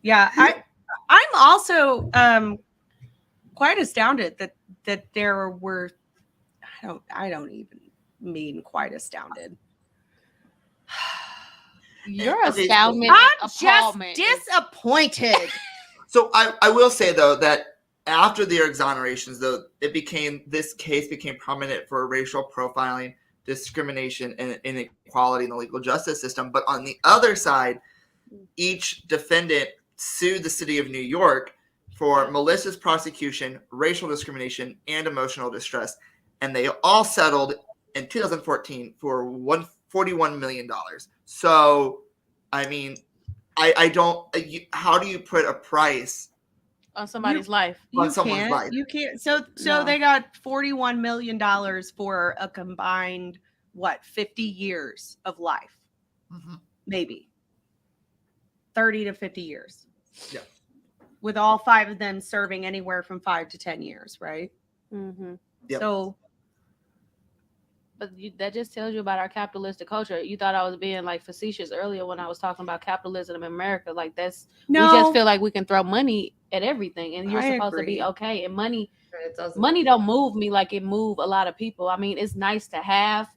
Yeah, I'm also quite astounded that there were I don't even mean quite astounded. Your Okay, astoundment. I'm and just appallment. disappointed. So I will say, though, that after their exonerations, though, this case became prominent for racial profiling, discrimination, and inequality in the legal justice system. But on the other side, each defendant sued the city of New York for malicious prosecution, racial discrimination, and emotional distress. And they all settled in 2014 for $41 million. So, I mean, I don't. How do you put a price on somebody's life? on someone's life? You can't. So No. they got $41 million for a combined 50 years of life, maybe 30 to 50 years. Yeah. With all 5 of them serving anywhere from 5 to 10 years, right? Mm-hmm. Yep. So, But that just tells you about our capitalistic culture. You thought I was being like facetious earlier when I was talking about capitalism in America. Like we just feel like we can throw money at everything, and you're supposed to be okay. And money don't move me like it move a lot of people. I mean, it's nice to have,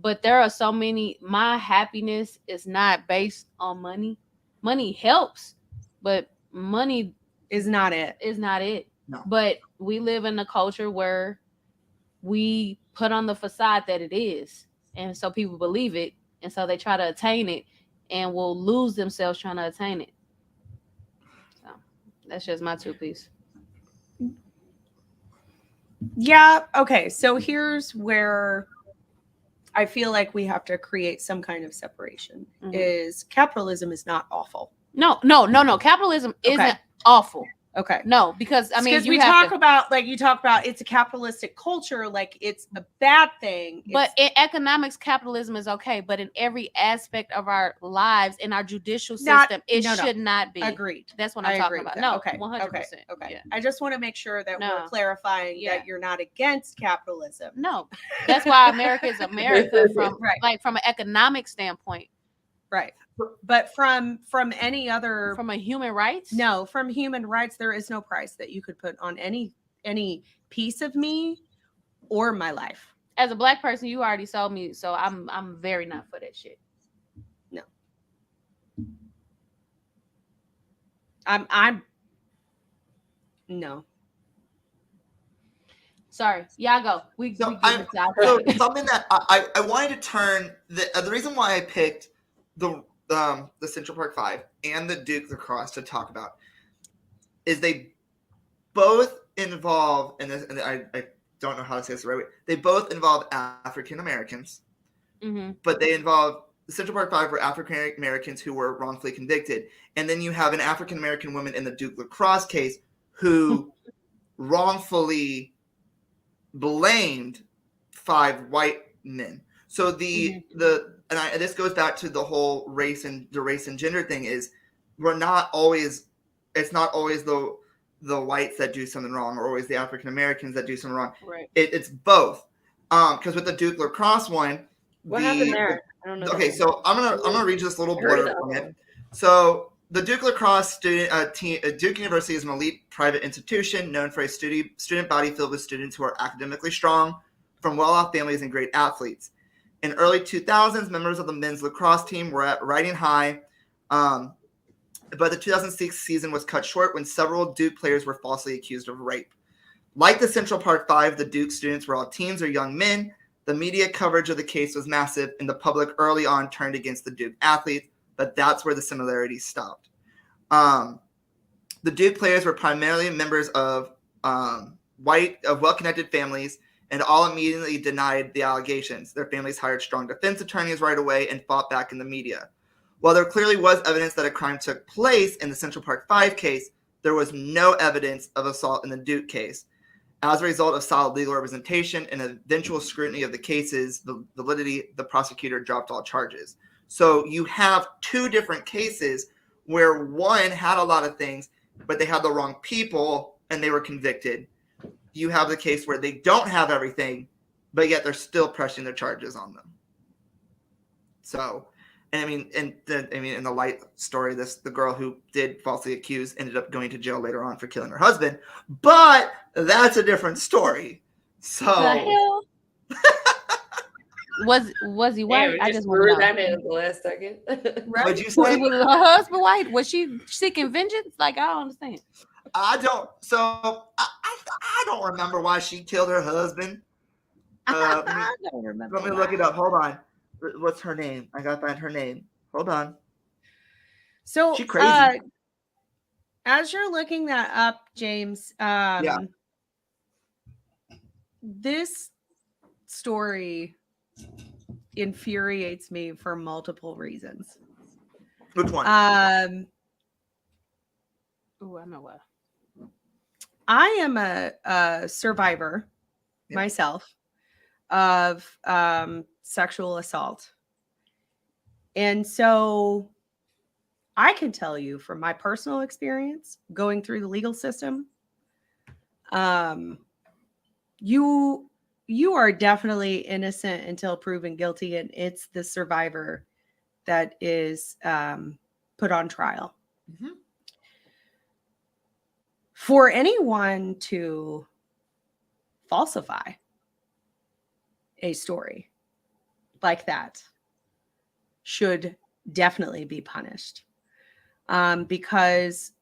but there are so many. My happiness is not based on money. Money helps, but money is not it. is not it. No. But we live in a culture where we put on the facade that it is, and so people believe it, and so they try to attain it and will lose themselves trying to attain it. So that's just my 2 piece. Yeah. Okay. So here's where I feel like we have to create some kind of separation. Mhm. Is capitalism is not awful. No. Capitalism isn't Okay. awful. Okay. No, because I mean, because you we have talk about it's a capitalistic culture, like it's a bad thing. But in economics, capitalism is okay. But in every aspect of our lives, in our judicial system, it should not be. Agreed. That's what I'm talking about. No, Okay. 100%. Okay. Yeah. I just want to make sure that No. we're clarifying Yeah. that you're not against capitalism. No, that's why America is America from Right. like from an economic standpoint. Right. But from any other From a human rights? no, from human rights, there is no price that you could put on any piece of me or my life. As a Black person, you already sold me, so I'm very not for that shit. No. I'm no. Sorry, y'all go. We So, get into our so topic. something that I wanted to turn the reason why I picked the Central Park Five and the Duke lacrosse to talk about is they both involve, and I don't know how to say this the right way. They both involve African Americans, but they involve the Central Park Five were African Americans who were wrongfully convicted, and then you have an African American woman in the Duke lacrosse case who wrongfully blamed 5 white men. So this goes back to the whole race and gender thing is it's not always the whites that do something wrong or always the African Americans that do something wrong. Right. It's both. Because with the Duke lacrosse one, What happened there? I don't know. Okay, so I'm gonna read this little blurb from it. So the Duke lacrosse student team, Duke University is an elite private institution known for a student body filled with students who are academically strong, from well-off families and great athletes. In early 2000s, members of the men's lacrosse team were at riding high, but the 2006 season was cut short when several Duke players were falsely accused of rape. Like the Central Park Five, the Duke students were all teens or young men. The media coverage of the case was massive, and the public early on turned against the Duke athletes, but that's where the similarities stopped. The Duke players were primarily members of well-connected families, and all immediately denied the allegations. Their families hired strong defense attorneys right away and fought back in the media. While there clearly was evidence that a crime took place in the Central Park Five case, there was no evidence of assault in the Duke case. As a result of solid legal representation and eventual scrutiny of the case's validity, the prosecutor dropped all charges. So you have 2 different cases where one had a lot of things, but they had the wrong people and they were convicted. You have the case where they don't have everything, but yet they're still pressing their charges on them. So, and I mean, in the light story, the girl who did falsely accuse ended up going to jail later on for killing her husband, but that's a different story. So, The hell? Was he white? Damn, I just just want to threw know. that in at the last second. what'd you Was say? her husband white? Was she seeking vengeance? Like, I don't understand. I don't remember why she killed her husband. I don't remember. Let me look it up. Hold on. What's her name? I gotta find her name. Hold on. So She crazy. As you're looking that up, James, Yeah. This story infuriates me for multiple reasons. Which one? Oh, I know what. I am a survivor myself of sexual assault. And so I can tell you from my personal experience going through the legal system, you are definitely innocent until proven guilty, and it's the survivor that is put on trial. Mm-hmm. For anyone to falsify a story like that should definitely be punished. Because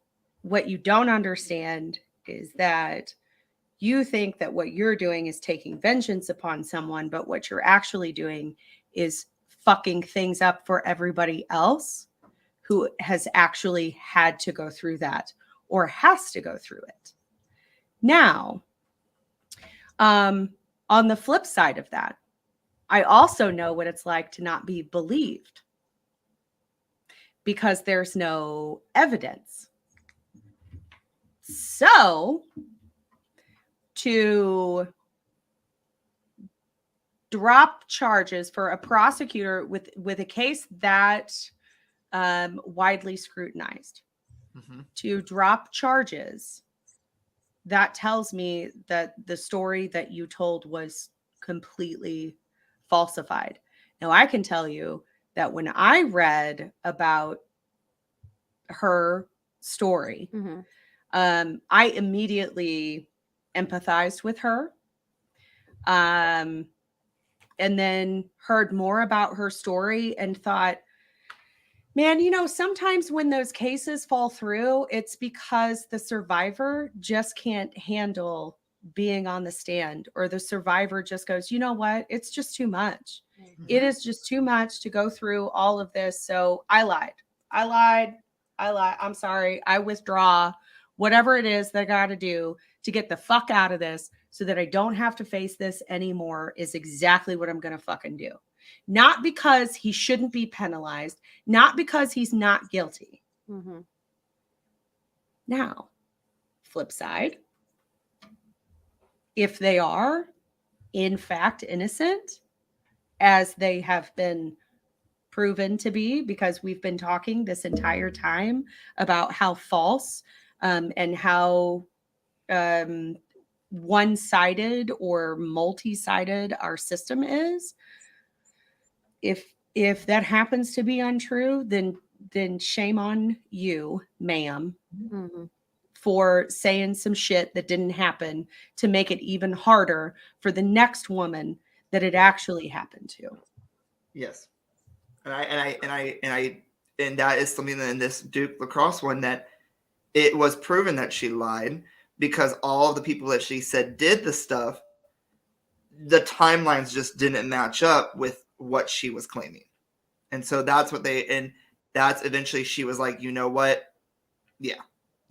what you don't understand is that you think that what you're doing is taking vengeance upon someone, but what you're actually doing is fucking things up for everybody else who has actually had to go through that or has to go through it. Now, on the flip side of that, I also know what it's like to not be believed because there's no evidence. So, to drop charges for a prosecutor with a case that widely scrutinized, to drop charges, that tells me that the story that you told was completely falsified. Now, I can tell you that when I read about her story, I immediately empathized with her. And then heard more about her story and thought, man, sometimes when those cases fall through, it's because the survivor just can't handle being on the stand, or the survivor just goes, you know what? It's just too much. It is just too much to go through all of this. So I lied. I'm sorry. I withdraw whatever it is that I got to do to get the fuck out of this so that I don't have to face this anymore is exactly what I'm going to fucking do. Not because he shouldn't be penalized, not because he's not guilty. Now, flip side, if they are in fact innocent, as they have been proven to be, because we've been talking this entire time about how false and how one-sided or multi-sided our system is. If that happens to be untrue, then shame on you, ma'am, for saying some shit that didn't happen to make it even harder for the next woman that it actually happened to. Yes. And that is something that in this Duke lacrosse one, that it was proven that she lied, because all of the people that she said did the stuff, the timelines just didn't match up with what she was claiming. And so that's eventually she was like, you know what? Yeah,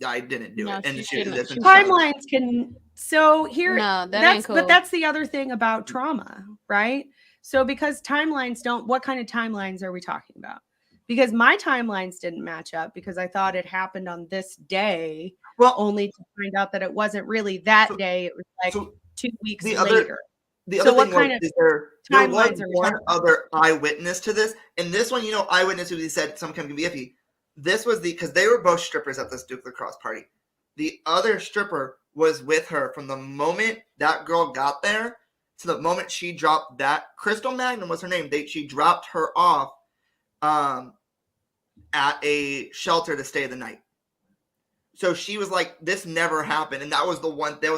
I didn't do it. And timelines can, so here, no, that's cool. But that's the other thing about trauma, right? So because timelines don't, what kind of timelines are we talking about? Because my timelines didn't match up because I thought it happened on this day, only to find out that it wasn't really that day. It was like 2 weeks later. The other thing was, there was one other eyewitness to this, and this one, eyewitness who said some kind of iffy. This was because they were both strippers at this Duke lacrosse party. The other stripper was with her from the moment that girl got there to the moment she dropped that. Crystal Magnum was her name. She dropped her off at a shelter to stay the night. So she was like, this never happened. And that was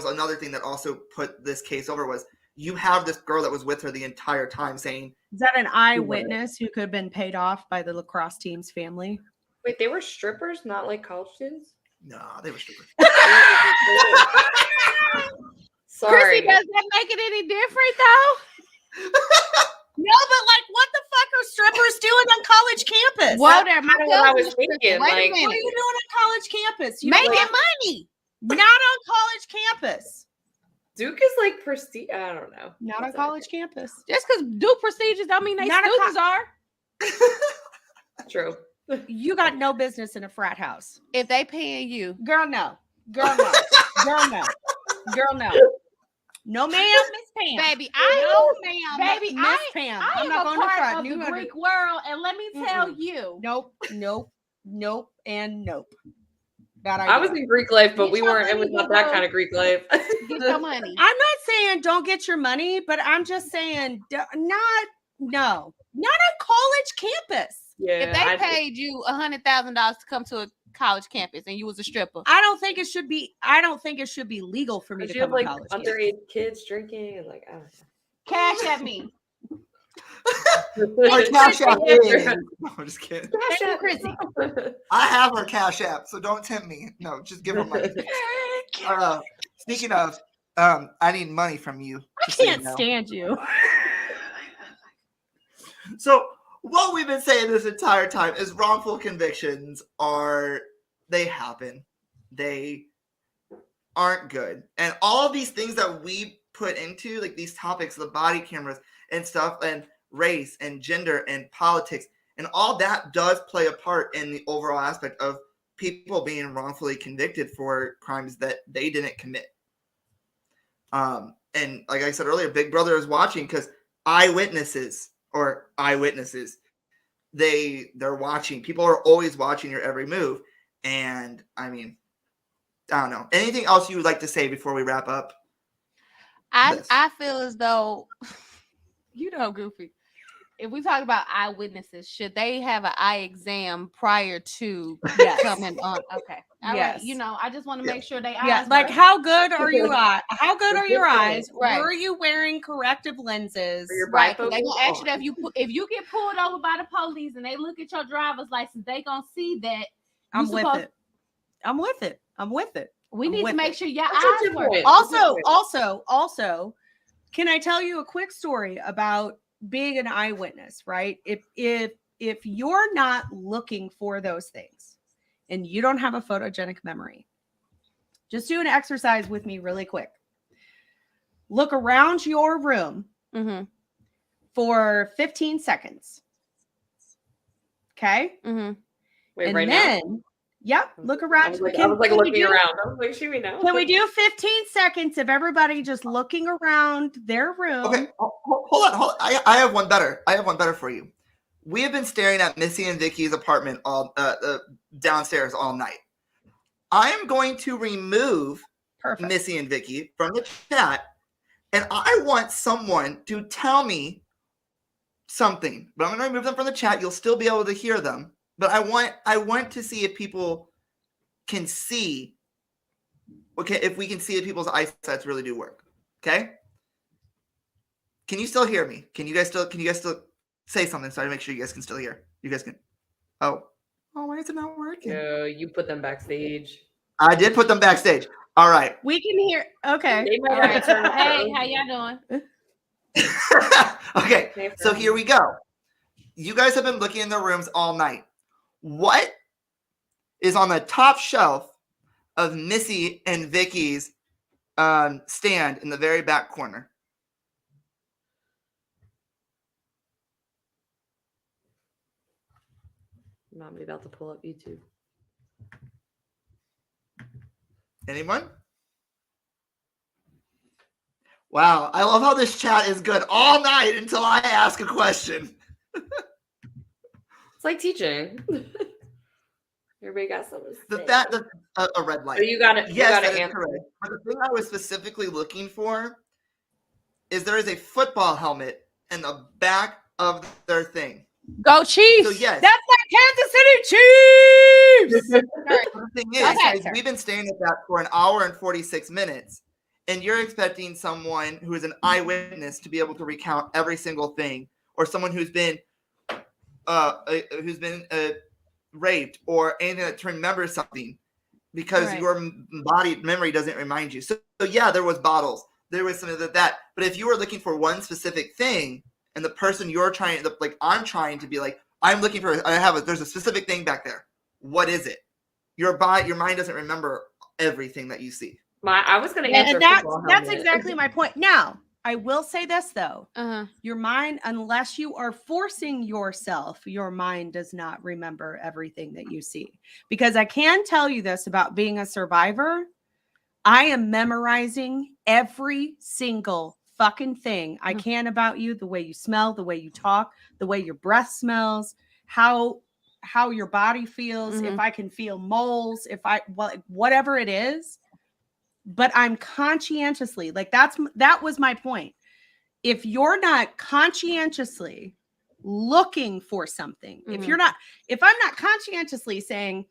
another thing that also put this case over, was you have this girl that was with her the entire time saying. Is that an eyewitness who could have been paid off by the lacrosse team's family? Wait, they were strippers, not like college students? No, they were strippers. Sorry. Chrissy, does that make it any different though? No, but like, what the fuck are strippers doing on college campus? Well, that's kind of what I was thinking. What are you doing on college campus? Making money. Not on college campus. Duke is like prestige. I don't know. Not on college campus. Just because Duke prestigious don't mean they students are. True. You got no business in a frat house. If they paying you. Girl, no. Girl, no. Girl, no. Girl, no. No, ma'am, Miss Pam. Baby, Miss Pam. I'm not going to front. The Greek world, and let me tell you. Nope, and nope. I was in Greek life, but we weren't. It was not that kind of Greek life. Get your money. I'm not saying don't get your money, but I'm just saying not on college campus. Yeah, if they paid you $100,000 to come to a college campus and you was a stripper, I don't think it should be legal for me to come to college. Underage kids drinking and I don't know. Cash at me. Or Cash App. No, I'm just kidding. Cash App Chrissy. I have her Cash App, so don't tempt me. No, just give her money. Speaking of, I need money from you. I can't stand you. So what we've been saying this entire time is wrongful convictions they happen. They aren't good. And all of these things that we put into, like these topics, the body cameras and stuff, and race and gender and politics, and all that does play a part in the overall aspect of people being wrongfully convicted for crimes that they didn't commit. And like I said earlier, Big Brother is watching because eyewitnesses, they're watching. People are always watching your every move. And I mean, I don't know. Anything else you would like to say before we wrap up? I feel as though, Goofy. if we talk about eyewitnesses, should they have an eye exam prior to Yes. coming on? Okay. All right. Yes. You know, I just want to make sure they Yeah, eyes like work. how good are you how good That's are your good point. eyes? Right. Were you wearing corrective lenses? For your Right, because they bifocals? gonna ask you that if you get pulled over by the police and they look at your driver's license, they gonna see that I'm with it. I'm with it. I'm with it. we I'm need to with make it. sure your That's a eyes good work. point. Also, can I tell you a quick story about being an eyewitness, right? If you're not looking for those things and you don't have a photogenic memory, just do an exercise with me really quick. Look around your room Mm-hmm. for 15 seconds. Okay? Mm-hmm. Wait, and right then, now? yep, look I around. was like, Can we looking do- around. I was like, should we know? Can we do 15 seconds of everybody just looking around their room? Okay, hold on. I have one better. I have one better for you. We have been staring at Missy and Vicky's apartment all downstairs all night. I am going to remove Perfect. Missy and Vicky from the chat, and I want someone to tell me something. But I'm going to remove them from the chat. You'll still be able to hear them, but I want to see if people can see. Okay, if we can see if people's eyesights really do work. Okay. Can you still hear me? Can you guys still say something so I make sure you guys can still hear? You guys can. Oh, why is it not working? No, you put them backstage. I did put them backstage. All right. We can hear. Okay. They might All have right. to turn Hey, it how y'all doing? Okay. So here we go. You guys have been looking in their rooms all night. What is on the top shelf of Missy and Vicky's stand in the very back corner? Mommy about to pull up YouTube. Anyone? Wow, I love how this chat is good all night until I ask a question. It's like teaching. Everybody got something to say. A red light. So you got it. Yes, you got that to is answer. correct. But the thing I was specifically looking for is there is a football helmet in the back of their thing. Go Chiefs. So yes, That's my Kansas City Chiefs. the thing is, Okay, is sir. we've been staying at that for an hour and 46 minutes, and you're expecting someone who is an eyewitness to be able to recount every single thing, or someone who's been raped or anything that to remember something, because Right. your body memory doesn't remind you. So yeah, there was bottles, there was something like that. But if you were looking for one specific thing, and the person you're trying, like I'm trying to be like, I'm looking for, there's a specific thing back there. What is it? Your mind doesn't remember everything that you see. I was going to And answer. that's football helmet. exactly my point. Now, I will say this though. Uh-huh. Your mind, unless you are forcing yourself, your mind does not remember everything that you see. Because I can tell you this about being a survivor. I am memorizing every single fucking thing I can about you, the way you smell, the way you talk, the way your breath smells, how your body feels, if I can feel moles, whatever it is. But I'm conscientiously, like that was my point. If you're not conscientiously looking for something, if I'm not conscientiously saying,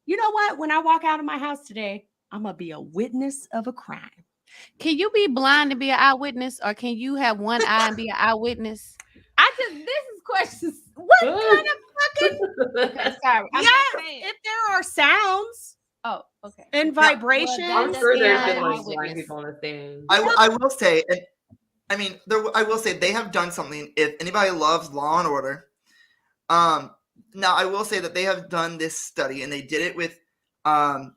you know what, when I walk out of my house today, I'm gonna be a witness of a crime. Can you be blind and be an eyewitness, or can you have one eye and be an eyewitness? This is questions. What kind of fucking? Okay, sorry. I'm just saying. If there are sounds Oh, okay. and vibrations, I'm That's sure the there's eye been like eyewitness. blind people on the stand. I will say, and I mean, I will say they have done something. If anybody loves Law and Order, now I will say that they have done this study, and they did it with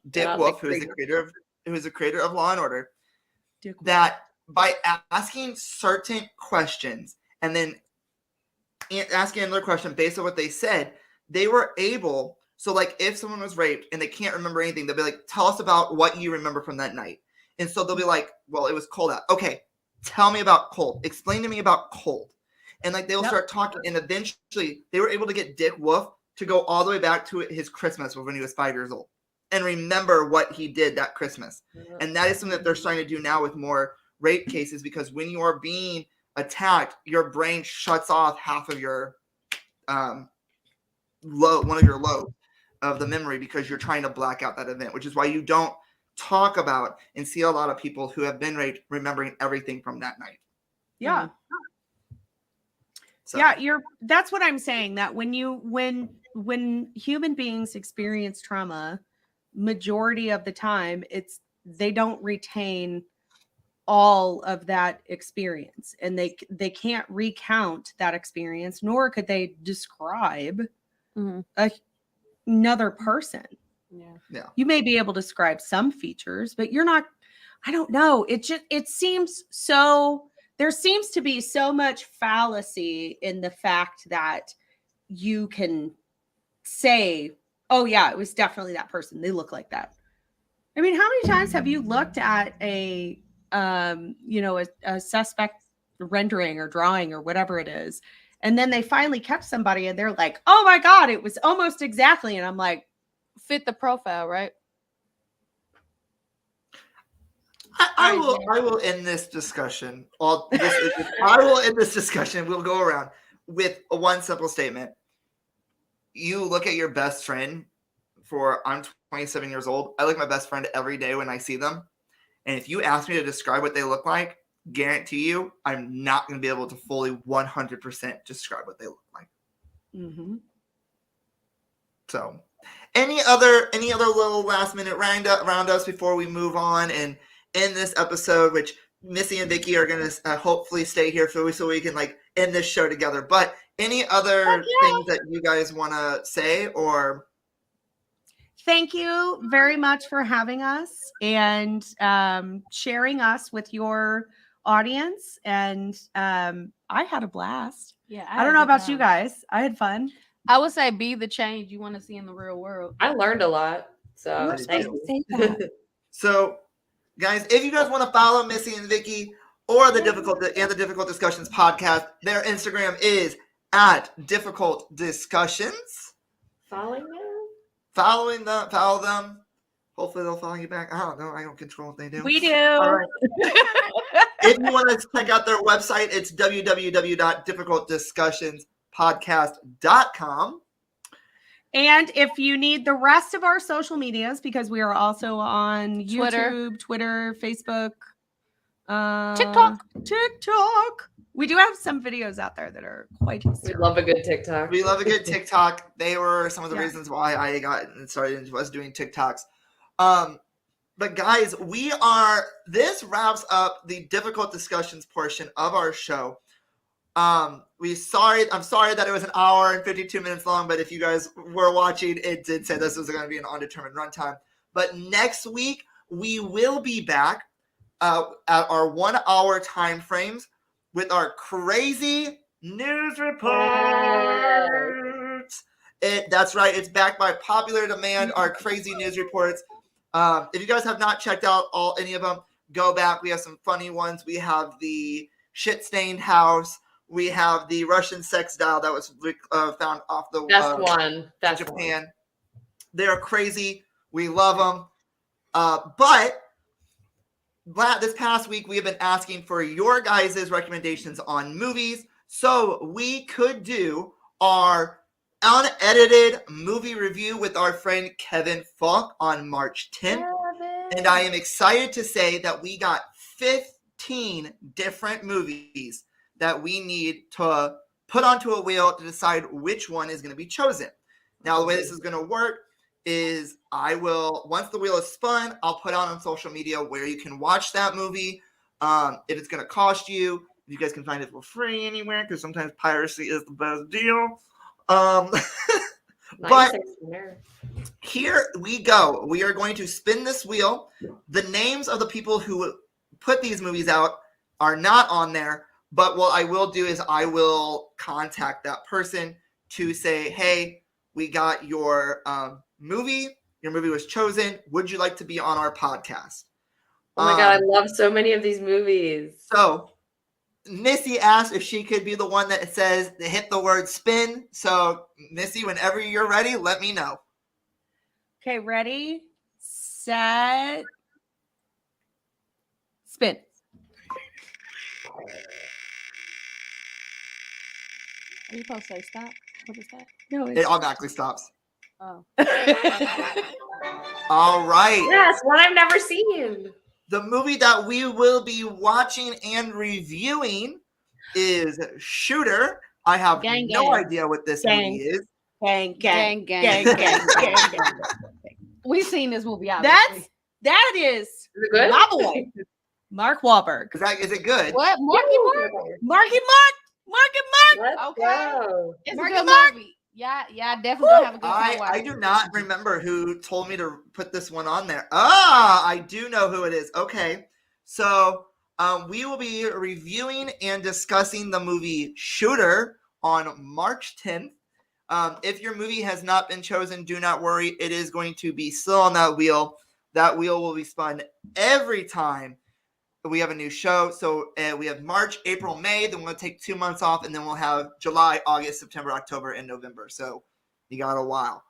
Dick Wolf, who is the creator of Law and Order. That by asking certain questions and then asking another question based on what they said, they were able. So, like, if someone was raped and they can't remember anything, they'll be like, "Tell us about what you remember from that night." And so they'll be like, "Well, it was cold out." Okay, tell me about cold. Explain to me about cold. And like they'll start talking, and eventually they were able to get Dick Wolf to go all the way back to his Christmas when he was 5 years old and remember what he did that Christmas. And that is something that they're starting to do now with more rape cases, because when you are being attacked, your brain shuts off half of your one of your lobes of the memory because you're trying to black out that event, which is why you don't talk about and see a lot of people who have been raped remembering everything from that night. Yeah. So. Yeah, that's what I'm saying, that when human beings experience trauma, majority of the time they don't retain all of that experience, and they can't recount that experience, nor could they describe another person. Yeah. You may be able to describe some features, but you're not. I don't know. It seems so. There seems to be so much fallacy in the fact that you can say, "Oh yeah, it was definitely that person. They look like that." I mean, how many times have you looked at a suspect rendering or drawing or whatever it is, and then they finally catch somebody and they're like, "Oh my God, it was almost exactly," and I'm like, fit the profile, right? I will end this discussion. I will end this discussion. We'll go around with one simple statement. You look at your best friend I'm 27 years old. I look at my best friend every day when I see them. And if you ask me to describe what they look like, guarantee you, I'm not going to be able to fully 100% describe what they look like. mm-hmm. So any other little last minute roundups before we move on and end this episode, which Missy and Vicky are going to hopefully stay here so we can like end this show together. But any other things that you guys want to say or... Thank you very much for having us and sharing us with your audience. And I had a blast. Yeah. I don't know about you guys. I had fun. I would say be the change you want to see in the real world. I learned a lot. So You're thank supposed you. to say that. So, guys, if you guys want to follow Missy and Vicky or the Difficult Discussions podcast, their Instagram is @Difficult Discussions. Follow them. Follow them. Hopefully they'll follow you back. I don't know. I don't control what they do. We do. All right. If you want to check out their website, it's www.difficultdiscussionspodcast.com. And if you need the rest of our social medias, because we are also on YouTube, Twitter, Facebook, TikTok. We do have some videos out there that are quite hysterical. We love a good TikTok. We love a good TikTok. They were some of the reasons why I got started into us doing TikToks. But guys, this wraps up the Difficult Discussions portion of our show. I'm sorry that it was an hour and 52 minutes long, but if you guys were watching, it did say this was going to be an undetermined runtime. But next week, we will be back at our 1 hour time frames with our crazy news reports. That's right. It's backed by popular demand, our crazy news reports. If you guys have not checked out any of them, go back. We have some funny ones. We have the shit-stained house. We have the Russian sex doll that was found off the That's Japan. One. They're crazy. We love them. But this past week, we have been asking for your guys' recommendations on movies so we could do our unedited movie review with our friend Kevin Falk on March 10th. And I am excited to say that we got 15 different movies that we need to put onto a wheel to decide which one is going to be chosen. Now, the way this is going to work is once the wheel is spun, I'll put out on social media where you can watch that movie. If it's going to cost you, you guys can find it for free anywhere because sometimes piracy is the best deal. But here we go. We are going to spin this wheel. The names of the people who put these movies out are not on there, but what I will do is I will contact that person to say, hey, we got your movie. Your movie was chosen. Would you like to be on our podcast? Oh my God, I love so many of these movies. So Missy asked if she could be the one that says hit the word spin. So Missy, whenever you're ready, let me know. Okay, ready, set, spin. Are you supposed to say stop? What is that? No, It automatically stops. Oh. All right. Yes, one I've never seen. The movie that we will be watching and reviewing is Shooter. I have Gang, no gang. idea what this Gang. movie is. gang, gang, Gang, gang, gang, gang, gang, gang. We've seen this movie, obviously. That is Is it good? my boy, Mark Wahlberg. Is it good? What? Marky Mark? Marky Mark. Let's Okay. go. It's Marky a good Mark. movie. Yeah, definitely gonna have a good time watching. I do not remember who told me to put this one on there. I do know who it is. Okay. So we will be reviewing and discussing the movie Shooter on March 10th. If your movie has not been chosen, do not worry. It is going to be still on that wheel. That wheel will be spun every time we have a new show. So we have March, April, May. Then we'll take 2 months off, and then we'll have July, August, September, October, and November. So you got a while.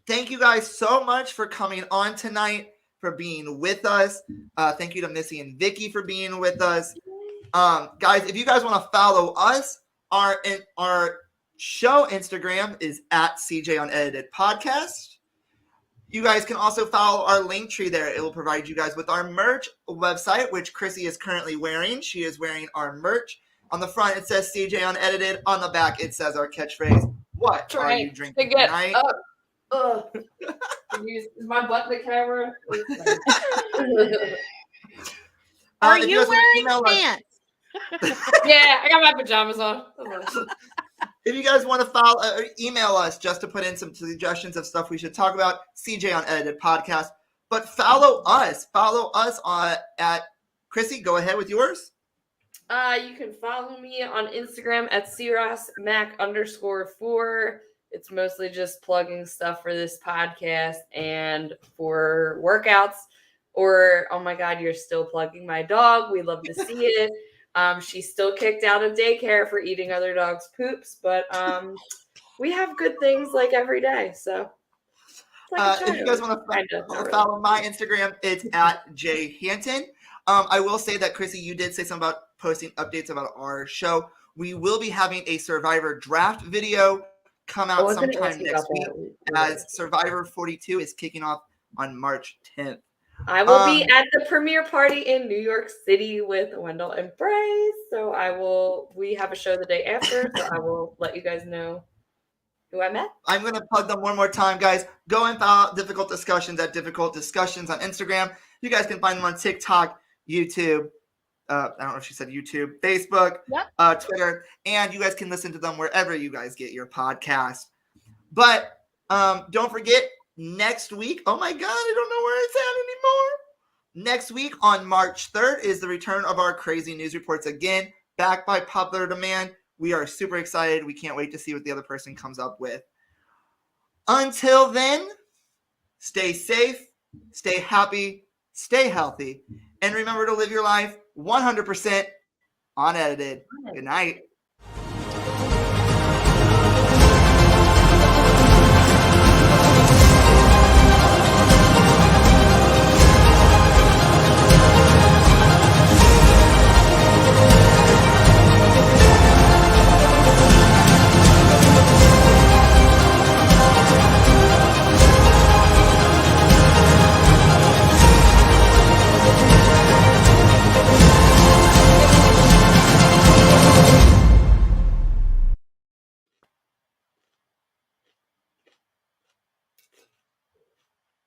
Thank you guys so much for coming on tonight, for being with us. Thank you to Missy and Vicky for being with us. Guys, if you guys want to follow us, our show Instagram is at CJ Unedited Podcast. You guys can also follow our link tree there. It will provide you guys with our merch website, which Chrissy is currently wearing. She is wearing our merch. On the front, it says CJ Unedited. On the back, it says our catchphrase, "What are you drinking tonight?" Is my butt in the camera? Are if you guys want to wearing email us- pants? Yeah, I got my pajamas on. If you guys want to email us just to put in some suggestions of stuff we should talk about, CJ Unedited Podcast. But follow us. Follow us at Chrissy. Go ahead with yours. You can follow me on Instagram at CRossMac_4. It's mostly just plugging stuff for this podcast and for workouts. Or, oh my God, you're still plugging my dog. We love to see it. She's still kicked out of daycare for eating other dogs' poops, but we have good things like every day. So, if you guys want to follow my Instagram, it's at jhanton. I will say that, Chrissy, you did say something about posting updates about our show. We will be having a Survivor draft video come out sometime next week, as Survivor 42 is kicking off on March 10th. I will be at the premiere party in New York City with Wendell and Bryce. So we have a show the day after, so I will let you guys know who I met. I'm going to plug them one more time, guys. Go and follow Difficult Discussions at Difficult Discussions on Instagram. You guys can find them on TikTok, YouTube. I don't know if she said YouTube, Facebook, Twitter, and you guys can listen to them wherever you guys get your podcast. But don't forget, next week, oh my God, I don't know where it's at anymore. Next week on March 3rd is the return of our crazy news reports again, back by popular demand. We are super excited. We can't wait to see what the other person comes up with. Until then, stay safe, stay happy, stay healthy, and remember to live your life 100% unedited. Good night.